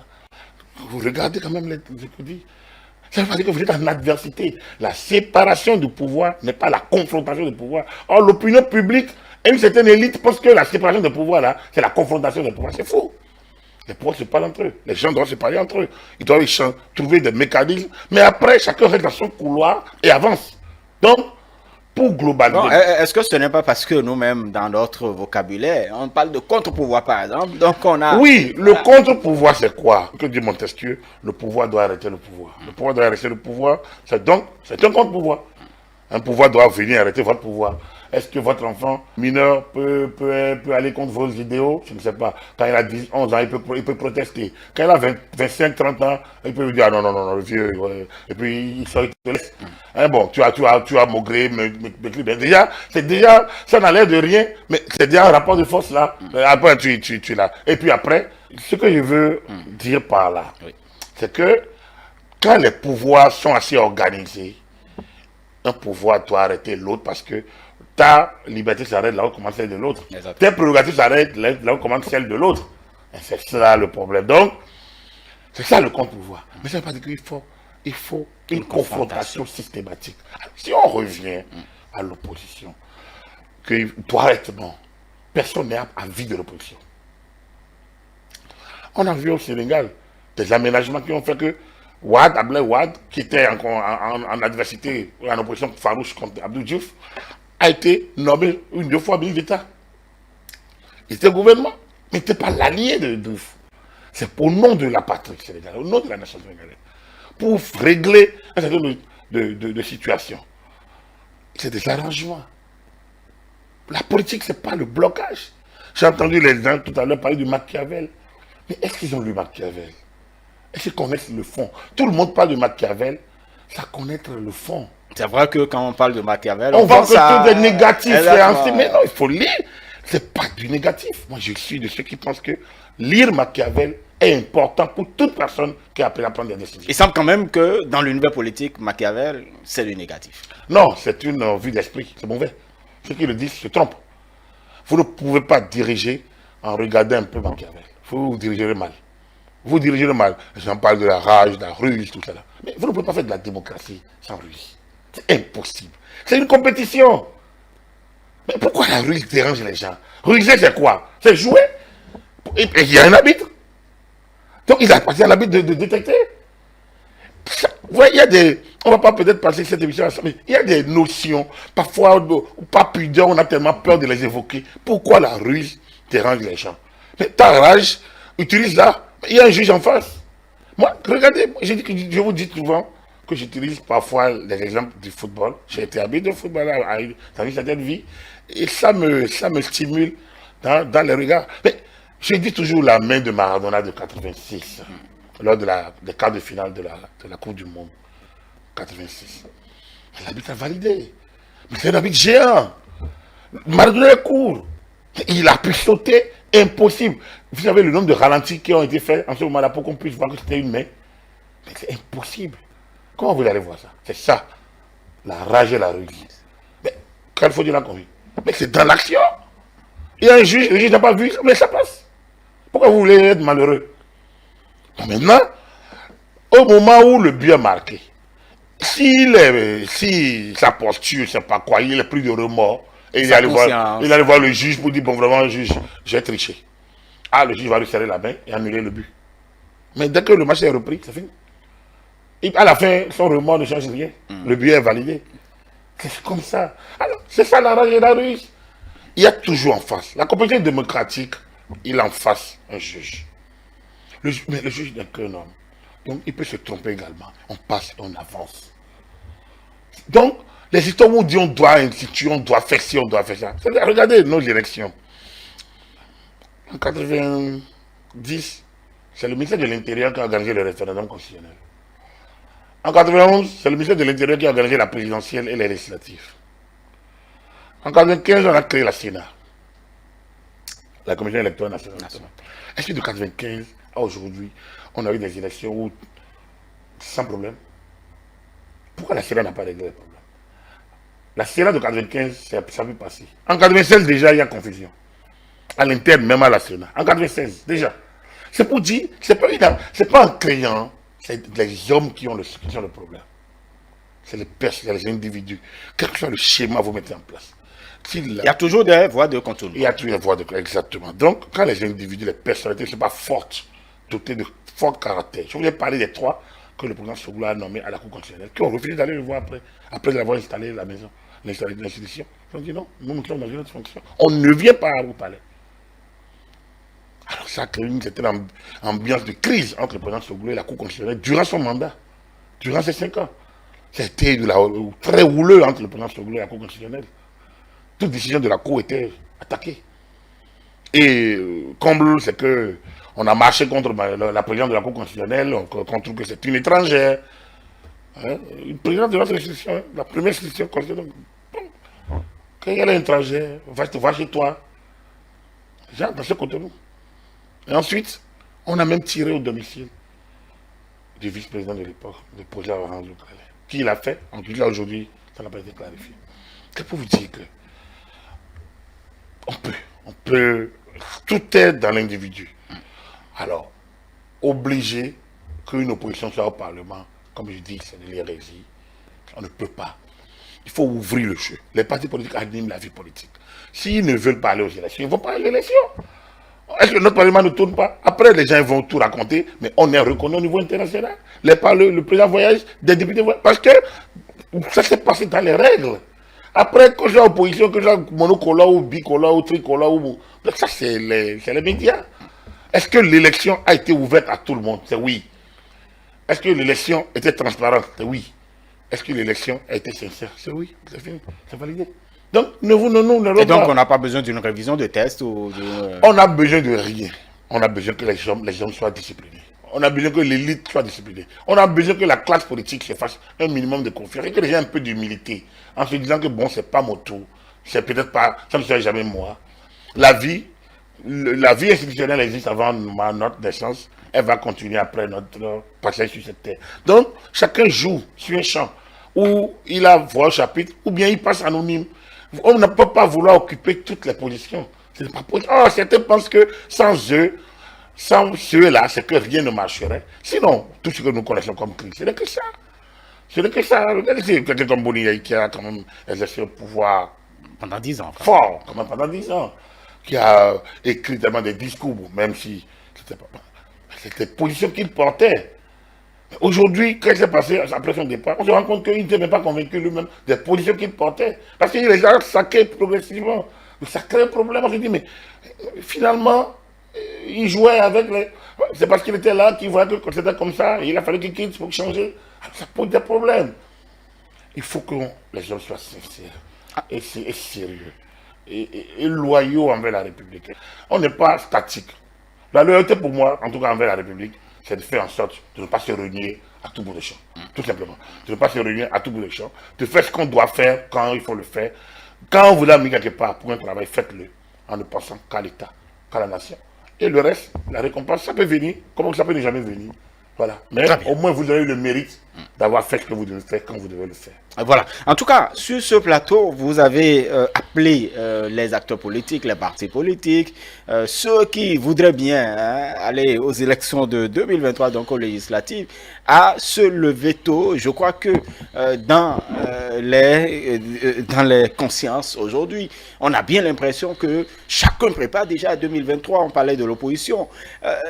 Vous regardez quand même les écoutes. Ça veut pas dire que vous êtes en adversité. La séparation du pouvoir n'est pas la confrontation du pouvoir. Or, l'opinion publique et une certaine élite pense que la séparation du pouvoir, là, c'est la confrontation du pouvoir. C'est faux. Les pouvoirs se parlent entre eux. Les gens doivent se parler entre eux. Ils doivent trouver des mécanismes. Mais après, chacun reste dans son couloir et avance. Donc, pour globaliser. Est-ce que ce n'est pas parce que nous-mêmes, dans notre vocabulaire, on parle de contre-pouvoir, par exemple, donc on a... Oui, le contre-pouvoir, c'est quoi? Que dit Montesquieu? Le pouvoir doit arrêter le pouvoir. Le pouvoir doit arrêter le pouvoir, c'est un contre-pouvoir. Un pouvoir doit venir arrêter votre pouvoir. Est-ce que votre enfant mineur peut aller contre vos idéaux? Je ne sais pas. Quand il a 10, 11 ans, il peut protester. Quand il a 25, 30 ans, il peut lui dire, ah, non, non, non, le vieux, ouais. Et puis il sort, il te laisse. Hein, bon, tu as maugré, mais déjà, ça n'a l'air de rien, mais c'est déjà un rapport de force là. Après, tu l'as. Et puis après, ce que je veux dire par là, c'est que quand les pouvoirs sont assez organisés, un pouvoir doit arrêter l'autre parce que ta liberté s'arrête là où commence celle de l'autre. Tes prérogatives s'arrêtent là où commence celle de l'autre. Et c'est ça le problème. Donc, c'est ça le contre-pouvoir. Mais ça ne veut pas dire qu'il faut une confrontation systématique. Si on revient à l'opposition, que doit être bon, personne n'est avis de l'opposition. On a vu au Sénégal des aménagements qui ont fait que Ablaye Wade, qui était en adversité, en opposition farouche contre Abdou Diouf, a été nommé une, 2 fois ministre d'État. Il était au gouvernement, mais il n'était pas l'allié de Diouf. C'est au nom de la patrie sénégalaise, au nom de la nation sénégalaise, pour régler un certain nombre de situations. C'est des arrangements. La politique, ce n'est pas le blocage. J'ai entendu les gens tout à l'heure parler du Machiavel. Mais est-ce qu'ils ont lu Machiavel? Est-ce qu'ils connaissent le fond? Tout le monde parle de Machiavel, ça connaître le fond. C'est vrai que quand on parle de Machiavel, on voit que tout est négatif. Mais non, il faut lire. C'est pas du négatif. Moi, je suis de ceux qui pensent que lire Machiavel est important pour toute personne qui a appris à prendre des décisions. Il semble quand même que dans l'univers politique, Machiavel, c'est du négatif. Non, c'est une vue d'esprit. C'est mauvais. Ceux qui le disent se trompent. Vous ne pouvez pas diriger en regardant un peu Machiavel. Vous dirigerez mal. Vous dirigez mal. J'en parle de la rage, de la ruse, tout ça. Là. Mais vous ne pouvez pas faire de la démocratie sans ruse. C'est impossible. C'est une compétition. Mais pourquoi la ruse dérange les gens? Ruser, c'est quoi? C'est jouer. Et il y a un arbitre. Donc il a passé à l'arbitre de détecter. Vous voyez, il y a des... On ne va pas peut-être passer cette émission ensemble, mais il y a des notions, parfois, pas pudeur, on a tellement peur de les évoquer. Pourquoi la ruse dérange les gens? Mais ta rage, utilise-la. Il y a un juge en face. Moi, regardez, je vous dis souvent que j'utilise parfois les exemples du football. J'ai été habitué au football dans une certaine vie. Et ça me stimule dans les regards. Mais je dis toujours la main de Maradona de 86, lors des quarts de finale de la Coupe du Monde. 86. L'arbitre a validé. Mais c'est un arbitre géant. Maradona est court. Il a pu sauter. Impossible. Vous savez le nombre de ralentis qui ont été faits en ce moment-là pour qu'on puisse voir que c'était une main. Mais c'est impossible. Comment vous allez voir ça? C'est ça. La rage et la ruse. Mais quand il faut dire la convie. Mais c'est dans l'action. Il y a un juge, le juge n'a pas vu, mais ça passe. Pourquoi vous voulez être malheureux? Donc maintenant, au moment où le but est marqué, si sa posture, je ne sais pas quoi, il n'a plus de remords, et il allait voir le juge pour dire, bon, vraiment, juge, j'ai triché. Ah, le juge va lui serrer la main et annuler le but. Mais dès que le match est repris, c'est fini. Et à la fin, son remords ne change rien. Le but est validé. C'est comme ça. Alors, c'est ça la rage et la ruse. Il y a toujours en face. La compétition démocratique, il en face un juge. Mais le juge n'est qu'un homme. Donc, il peut se tromper également. On passe et on avance. Donc, les histoires où on dit on doit instituer, on doit faire ci, on doit faire ça. Regardez nos élections. En 90, c'est le ministère de l'Intérieur qui a organisé le référendum constitutionnel. En 91, c'est le ministère de l'Intérieur qui a organisé la présidentielle et les législatives. En 95, on a créé la Sénat, la Commission électorale nationale. Est-ce que de 95 à aujourd'hui, on a eu des élections où, sans problème? Pourquoi la Sénat n'a pas réglé le problème? La Sénat de 95, ça a pu passer. En 96, déjà, il y a confusion. À l'interne, même à la Sénat. En 96, déjà. C'est pour dire, c'est pas un créant, c'est les hommes qui ont le problème. C'est les personnes, les individus. Quel que soit le schéma que vous mettez en place. Il y a toujours des voies de contournement. Il y a toujours des voies de contournement, exactement. Donc, quand les individus, les personnalités ne sont pas fortes, dotées de fort caractère, je voulais parler des 3 que le président Soglo a nommés à la Cour constitutionnelle, qui ont refusé d'aller le voir après avoir installé la maison, l'institution. Ils ont dit non, nous sommes dans une autre fonction. On ne vient pas au palais. Alors ça a créé une certaine ambiance de crise entre le président Soglo et la Cour constitutionnelle durant son mandat, durant ces 5 ans. C'était très houleux entre le président Soglo et la Cour constitutionnelle. toute décision de la Cour était attaquée. Et comble, c'est que on a marché contre la présidente de la Cour constitutionnelle, on trouve que c'est une étrangère. Hein, une présidente de notre institution, la première institution constitutionnelle. Quand elle est étrangère, va chez toi. Genre, dans ce côté-là. Et ensuite, on a même tiré au domicile du vice-président de l'époque, le projet Orange. Qui l'a fait? En tout cas, aujourd'hui, ça n'a pas été clarifié. C'est pour vous dire que on peut, tout est dans l'individu. Alors, obliger qu'une opposition soit au Parlement, comme je dis, c'est de l'hérésie. On ne peut pas. Il faut ouvrir le jeu. Les partis politiques animent la vie politique. S'ils ne veulent pas aller aux élections, ils ne vont pas aller aux élections. Est-ce que notre Parlement ne tourne pas? Après, les gens vont tout raconter, mais on est reconnu au niveau international. Le président voyage, des députés voyagent, parce que ça s'est passé dans les règles. Après, que j'ai opposition, que j'ai monocola ou bicola ou tricola, ça c'est les médias. Est-ce que l'élection a été ouverte à tout le monde? C'est oui. Est-ce que l'élection était transparente? C'est oui. Est-ce que l'élection a été sincère? C'est oui. C'est fini. C'est validé. Donc, et donc, on n'a pas besoin d'une révision de test ou de... On a besoin de rien. On a besoin que les hommes soient disciplinés. On a besoin que l'élite soit disciplinée. On a besoin que la classe politique se fasse un minimum de confiance et que les gens aient un peu d'humilité en se disant que bon, c'est pas mon tour, c'est peut-être pas, ça ne serait jamais moi. La vie institutionnelle existe avant notre naissance, elle va continuer après notre passage sur cette terre. Donc, chacun joue sur un champ où il a voix au chapitre, ou bien il passe anonyme. On ne peut pas vouloir occuper toutes les positions. C'est pas possible. Oh, certains pensent que sans ceux-là, c'est que rien ne marcherait. Sinon, tout ce que nous connaissons comme crise, ce n'est que ça. Ce n'est que ça. Regardez, c'est quelqu'un comme Boni qui a quand même exercé le pouvoir pendant 10 ans. Fort, quand même pendant 10 ans. Qui a écrit tellement des discours, même si c'était la position qu'il portait. Aujourd'hui, qu'est-ce qui s'est passé après son départ? On se rend compte qu'il n'était même pas convaincu lui-même des positions qu'il portait. Parce qu'il les a sacrés progressivement. Ça crée un problème. On se dit, mais finalement, il jouait avec les... C'est parce qu'il était là qu'il voyait que c'était comme ça. Il a fallu qu'il quitte pour changer. Ça pose des problèmes. Il faut que les gens soient sincères et sérieux et loyaux envers la République. On n'est pas statique. La loyauté pour moi, en tout cas envers la République, c'est de faire en sorte de ne pas se renier à tout bout de champ. Tout simplement. De ne pas se renier à tout bout de champ. De faire ce qu'on doit faire quand il faut le faire. Quand vous l'avez mis quelque part pour un travail, faites-le en ne pensant qu'à l'État, qu'à la nation. Et le reste, la récompense, ça peut venir, comme ça peut ne jamais venir. Voilà. Mais au moins, vous avez eu le mérite d'avoir fait ce que vous devez faire quand vous devez le faire. Voilà. En tout cas, sur ce plateau, vous avez appelé les acteurs politiques, les partis politiques, ceux qui voudraient bien aller aux élections de 2023, donc aux législatives, à se lever tôt. Je crois que dans les consciences aujourd'hui, on a bien l'impression que chacun prépare déjà à 2023. On parlait de l'opposition.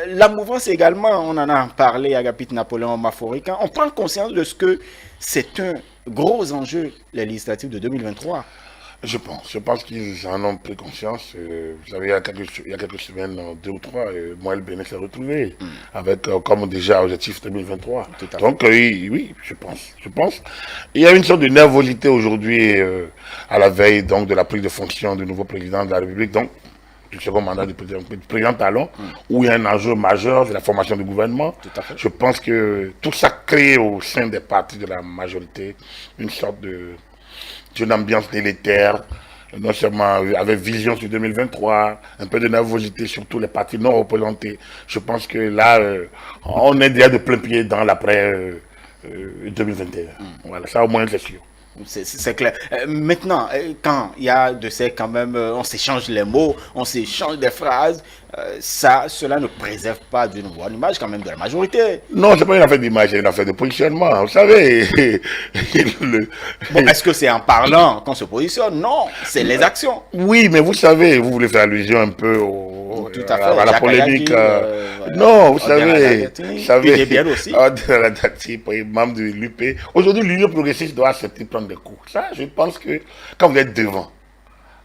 La mouvance également, on en a parlé, Agapit Napoléon Maforican. On prend conscience de ce que c'est un gros enjeu, les législatives de 2023. Je pense qu'ils en ont pris conscience. Vous savez, il y a quelques semaines, 2 ou 3, moi et le Bénin s'est retrouvé avec comme déjà objectif 2023. Donc oui, je pense. Il y a une sorte de nervosité aujourd'hui à la veille donc de la prise de fonction du nouveau président de la République, donc du second mandat du président Talon, où il y a un enjeu majeur de la formation du gouvernement. Je pense que tout ça crée au sein des partis de la majorité une sorte d'une ambiance délétère, non seulement avec vision sur 2023, un peu de nervosité sur tous les partis non représentés. Je pense que là, on est déjà de plein pied dans l'après 2021. Voilà, ça au moins c'est sûr. C'est clair. Maintenant, quand il y a de ces quand même, on s'échange les mots, on s'échange des phrases, cela ne préserve pas d'une bonne image quand même de la majorité. Non, c'est pas une affaire d'image, c'est une affaire de positionnement. Vous savez. Bon, est-ce que c'est en parlant qu'on se positionne? Non, c'est les actions. Oui, mais vous savez, vous voulez faire allusion un peu à la polémique. Non, vous savez, bien aussi. Membre de l'UP. Aujourd'hui, l'Union progressiste doit accepter de prendre des coups. Ça, je pense que quand vous êtes devant,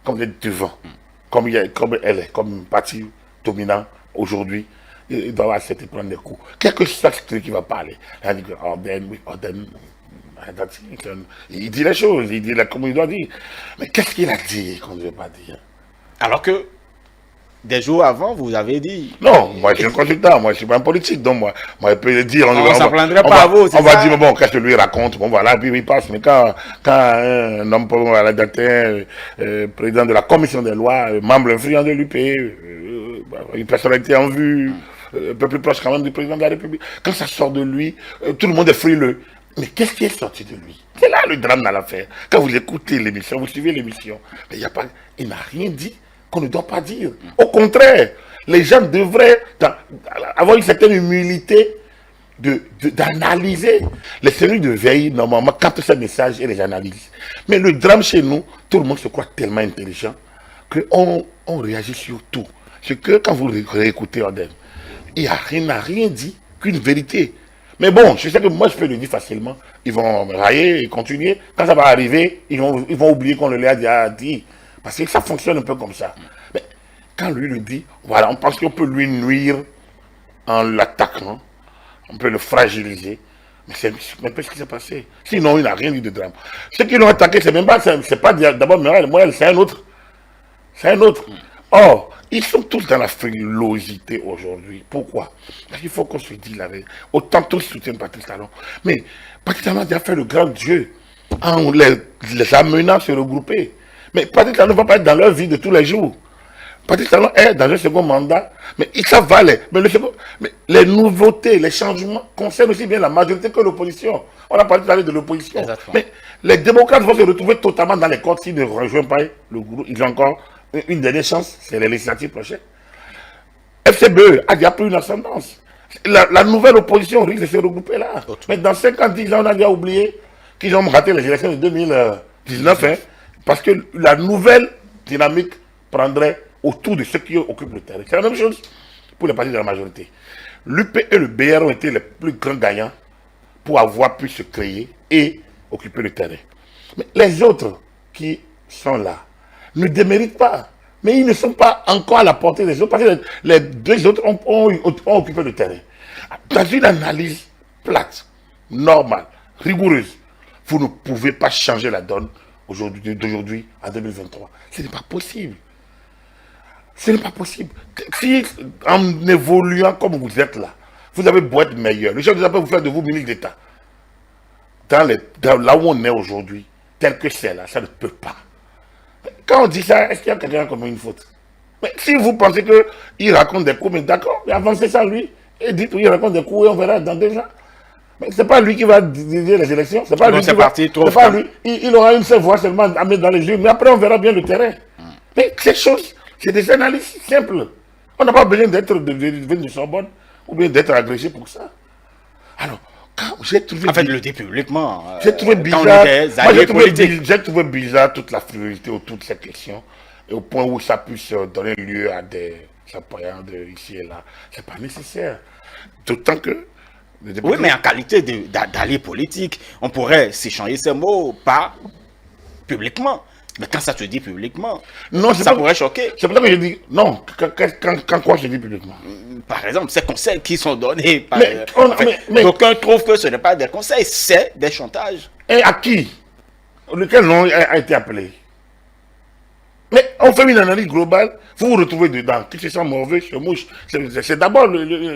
comme elle est, comme parti dominant aujourd'hui, il doit accepter de prendre des coups. Quel que soit ce qui va parler. Elle dit que Orden, Il dit les choses, il dit comme il doit dire. Mais qu'est-ce qu'il a dit qu'on ne veut pas dire? Alors que des jours avant, vous avez dit... Non, moi je suis un consultant, moi je suis pas un politique, donc moi je peux dire... On ne s'en prendrait pas à vous, on va dire, bon, qu'est-ce que lui raconte? Bon voilà, puis il passe. Mais quand un homme, voilà, président de la commission des lois, membre influent de l'UP, une personnalité en vue, un peu plus proche quand même du président de la République, quand ça sort de lui, tout le monde est frileux. Mais qu'est-ce qui est sorti de lui? C'est là le drame dans l'affaire. Quand vous écoutez l'émission, vous suivez l'émission, mais il n'a rien dit qu'on ne doit pas dire. Au contraire, les gens devraient avoir une certaine humilité d'analyser. Les cellules de veille, normalement, captent ces messages et les analysent. Mais le drame chez nous, tout le monde se croit tellement intelligent qu'on réagit sur tout. C'est que quand vous réécoutez Odem, il n'a rien dit qu'une vérité. Mais bon, je sais que moi je peux le dire facilement. Ils vont railler et continuer. Quand ça va arriver, ils vont oublier qu'on le a dit. Parce que ça fonctionne un peu comme ça. Mais quand lui le dit, voilà, on pense qu'on peut lui nuire en l'attaquant. On peut le fragiliser. Mais c'est un peu ce qui s'est passé. Sinon, il n'a rien dit de drame. Ceux qui l'ont attaqué, c'est pas d'abord Moël, c'est un autre. C'est un autre. Or, ils sont tous dans la frilosité aujourd'hui. Pourquoi? Parce qu'il faut qu'on se dise la vérité. Autant tous soutiennent Patrice Talon. Mais Patrice Talon a déjà fait le grand Dieu en les amenant à se regrouper. Mais Patrice Talon ne va pas être dans leur vie de tous les jours. Patrice Talon est dans un second mandat, mais ça va aller. Mais les nouveautés, les changements concernent aussi bien la majorité que l'opposition. On a parlé de l'opposition. Mais les démocrates vont se retrouver totalement dans les codes s'ils ne rejoignent pas le groupe. Ils ont encore une dernière chance, c'est les législatives prochaines. FCBE a déjà pris une ascendance. La nouvelle opposition risque de se regrouper là. Mais dans 5 ans, 10 ans, on a déjà oublié qu'ils ont raté les élections de 2019, hein, parce que la nouvelle dynamique prendrait autour de ceux qui occupent le terrain. C'est la même chose pour les partis de la majorité. L'UP et le BR ont été les plus grands gagnants pour avoir pu se créer et occuper le terrain. Mais les autres qui sont là ne déméritent pas. Mais ils ne sont pas encore à la portée des autres parce que les deux autres ont occupé le terrain. Dans une analyse plate, normale, rigoureuse, vous ne pouvez pas changer la donne d'aujourd'hui à 2023. Ce n'est pas possible. Ce n'est pas possible. Si en évoluant comme vous êtes là, vous avez beau être meilleur, le chef de l'État peut vous faire de vous ministre d'État. Là où on est aujourd'hui, tel que c'est là, ça ne peut pas. Quand on dit ça, est-ce qu'il y a quelqu'un comme une faute? Mais si vous pensez qu'il raconte des coups, mais d'accord, mais avancez ça lui, et dites oui, il raconte des coups et on verra dans 2 ans. Mais c'est pas lui qui va diriger les élections, c'est pas lui qui va... C'est pas lui, il aura une seule voix seulement à mettre dans les yeux, mais après on verra bien le terrain. Mais ces choses, c'est des analyses simples. On n'a pas besoin d'être de Sorbonne ou bien d'être agrégé pour ça. Alors, quand j'ai trouvé... En fait, le dit publiquement. J'ai trouvé bizarre. J'ai trouvé bizarre toute la fluidité autour de cette question. Et au point où ça puisse donner lieu à des appareils ici et là. C'est pas nécessaire. D'autant que... Oui, mais en qualité d'allié politique, on pourrait s'échanger ces mots, pas publiquement. Mais quand ça se dit publiquement, non, ça pourrait choquer. C'est pour ça que je dis, non, quand quoi je dis publiquement? Par exemple, ces conseils qui sont donnés par... D'aucuns trouvent que ce n'est pas des conseils, c'est des chantages. Et à qui? Lequel nom a été appelé? Mais on fait une analyse globale, vous vous retrouvez dedans. Qui se sent mauvais, se mouche. C'est d'abord,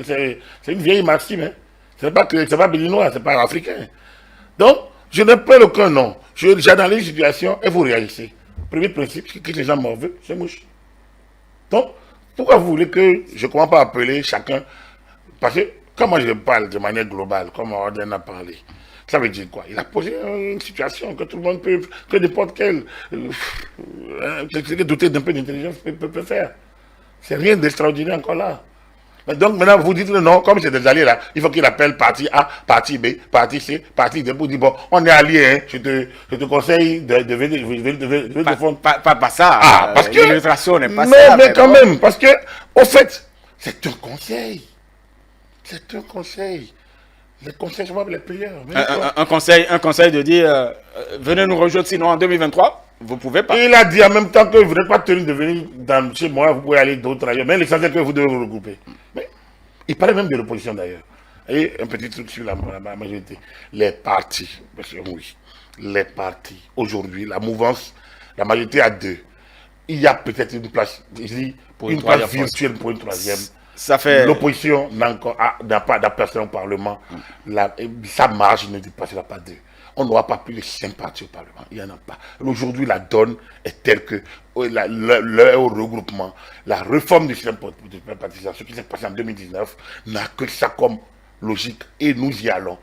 c'est une vieille maxime. Hein. C'est pas béninois, c'est pas africain. Donc, je n'ai pas aucun nom. J'analyse la situation et vous réagissez. Premier principe, qui les gens mauvais, se mouche. Donc, pourquoi vous voulez que je ne commence pas à appeler chacun? Parce que quand moi je parle de manière globale, comme Orden a parlé, ça veut dire quoi? Il a posé une situation que tout le monde peut, que n'importe quel, doté d'un peu d'intelligence peut faire. C'est rien d'extraordinaire encore là. Donc maintenant vous dites non, comme c'est des alliés là, il faut qu'il appelle partie A, partie B, partie C, partie D pour dire bon, on est alliés, hein, je te conseille de venir pas ça. Ah, parce que l'illustration n'est pas ça. Mais quand même, parce que au fait, c'est un conseil. C'est un conseil. Les conseils sont les payeurs. Un conseil de dire venez nous rejoindre sinon en 2023. Vous pouvez pas. Il a dit en même temps que vous n'êtes pas tenu de venir chez moi, vous pouvez aller d'autres ailleurs. Mais l'essentiel que vous devez vous regrouper. Mais il parlait même de l'opposition d'ailleurs. Et un petit truc sur la majorité. Les partis, parce que oui, les partis, aujourd'hui, la mouvance, la majorité a deux. Il y a peut-être une place, je dis, une place virtuelle pour une troisième. Ça fait... L'opposition n'a pas d'appartenance au Parlement. Sa marge ne dépassera pas deux. On n'aura pas plus de 5 partis au Parlement. Il n'y en a pas. Aujourd'hui, la donne est telle que leur regroupement, la réforme du système de participation qui s'est passé en 2019 n'a que ça comme logique et nous y allons.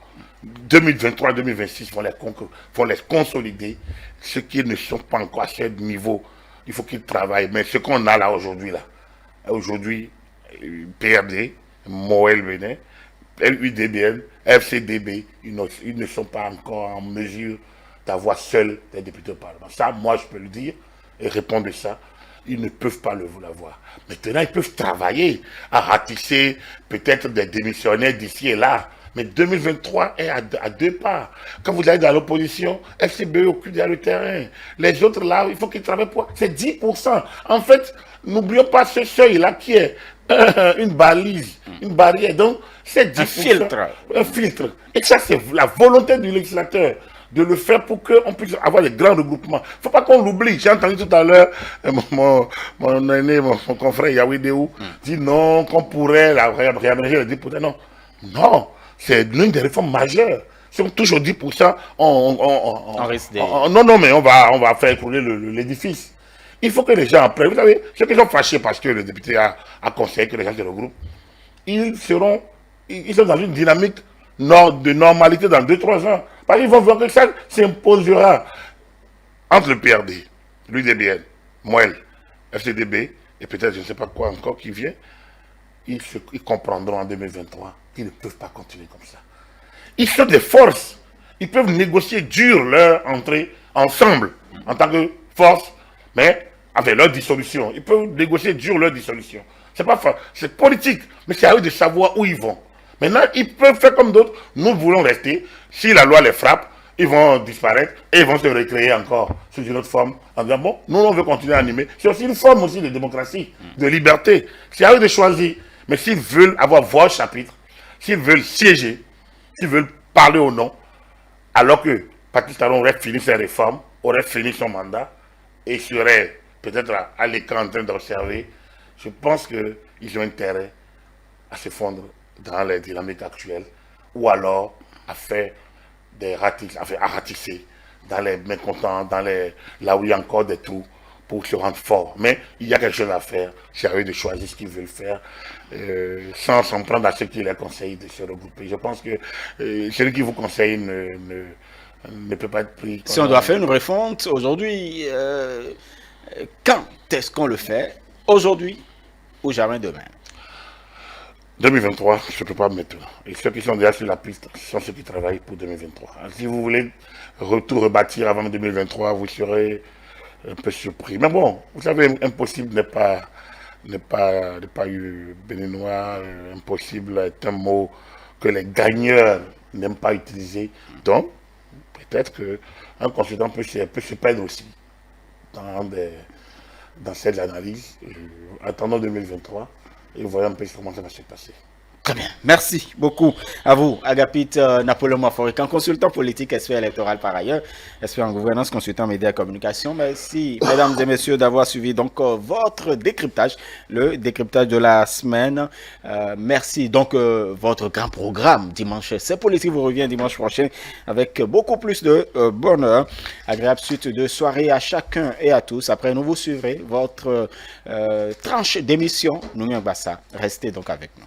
2023-2026 vont les consolider. Ceux qui ne sont pas encore à ce niveau, il faut qu'ils travaillent. Mais ce qu'on a là aujourd'hui, PRD, Moël Bénin, LUDBN, FCDB, ils ne sont pas encore en mesure d'avoir seuls des députés au Parlement. Ça, moi, je peux le dire et répondre à ça. Ils ne peuvent pas l'avoir. Maintenant, ils peuvent travailler à ratisser peut-être des démissionnaires d'ici et là. Mais 2023 est à deux pas. Quand vous allez dans l'opposition, FCBE occupe le terrain. Les autres là, il faut qu'ils travaillent pour... C'est 10%. En fait, n'oublions pas ce seuil-là qui est une balise, une barrière. Donc, c'est 10%. Un filtre. Et ça, c'est la volonté du législateur de le faire pour qu'on puisse avoir des grands regroupements. Il ne faut pas qu'on l'oublie. J'ai entendu tout à l'heure mon aîné, mon confrère Yawidéou, dit non, qu'on pourrait réaménager les 10%. Non. Non. C'est l'une des réformes majeures. Si on touche aux 10%, non, mais on va faire écrouler l'édifice. Il faut que les gens apprennent. Vous savez, ceux qui sont fâchés parce que le député a conseillé que les gens se regroupent, ils sont dans une dynamique de normalité dans 2-3 ans. Parce qu'ils vont voir que ça s'imposera entre le PRD, l'UDBN, Moël, FCDB, et peut-être je ne sais pas quoi encore qui vient. Ils comprendront en 2023 qu'ils ne peuvent pas continuer comme ça. Ils sont des forces. Ils peuvent négocier dur leur entrée ensemble, en tant que force, mais avec leur dissolution. Ils peuvent négocier dur leur dissolution. C'est politique, mais c'est à eux de savoir où ils vont. Maintenant, ils peuvent faire comme d'autres. Nous voulons rester. Si la loi les frappe, ils vont disparaître et ils vont se recréer encore sous une autre forme. En disant, bon, nous, on veut continuer à animer. C'est aussi une forme aussi de démocratie, de liberté. C'est à eux de choisir. Mais s'ils veulent avoir voix au chapitre, s'ils veulent siéger, s'ils veulent parler au nom, alors que Patrice Talon aurait fini ses réformes, aurait fini son mandat, et serait peut-être à l'écran en train d'observer, je pense qu'ils ont intérêt à se fondre dans les dynamiques actuelles, ou alors à faire à ratisser dans les mécontents, là où il y a encore des trous, pour se rendre fort. Mais il y a quelque chose à faire. C'est à eux de choisir ce qu'ils veulent faire, sans s'en prendre à ceux qui les conseillent de se regrouper. Je pense que celui qui vous conseille ne peut pas être pris. Si on doit faire une refonte aujourd'hui, quand est-ce qu'on le fait? Aujourd'hui ou jamais demain? 2023, je ne peux pas mettre. Et ceux qui sont déjà sur la piste sont ceux qui travaillent pour 2023. Alors, si vous voulez tout rebâtir avant 2023, vous serez un peu surpris. Mais bon, vous savez, impossible n'est pas eu béninois. Impossible est un mot que les gagneurs n'aiment pas utiliser. Donc, peut-être qu'un consultant peut se perdre aussi dans cette analyse. Attendons 2023 et voyons un peu comment ça va se passer. Très bien. Merci beaucoup à vous, Agapit Napoléon Maforican, consultant politique, expert électoral par ailleurs, expert en gouvernance, consultant médias et communication. Merci, mesdames et messieurs, d'avoir suivi donc votre décryptage, le décryptage de la semaine. Merci. Donc, votre grand programme dimanche, c'est politique, vous revient dimanche prochain avec beaucoup plus de bonheur. Agréable suite de soirée à chacun et à tous. Après, nous vous suivrez votre tranche d'émission. Nous, Bassa. Restez donc avec nous.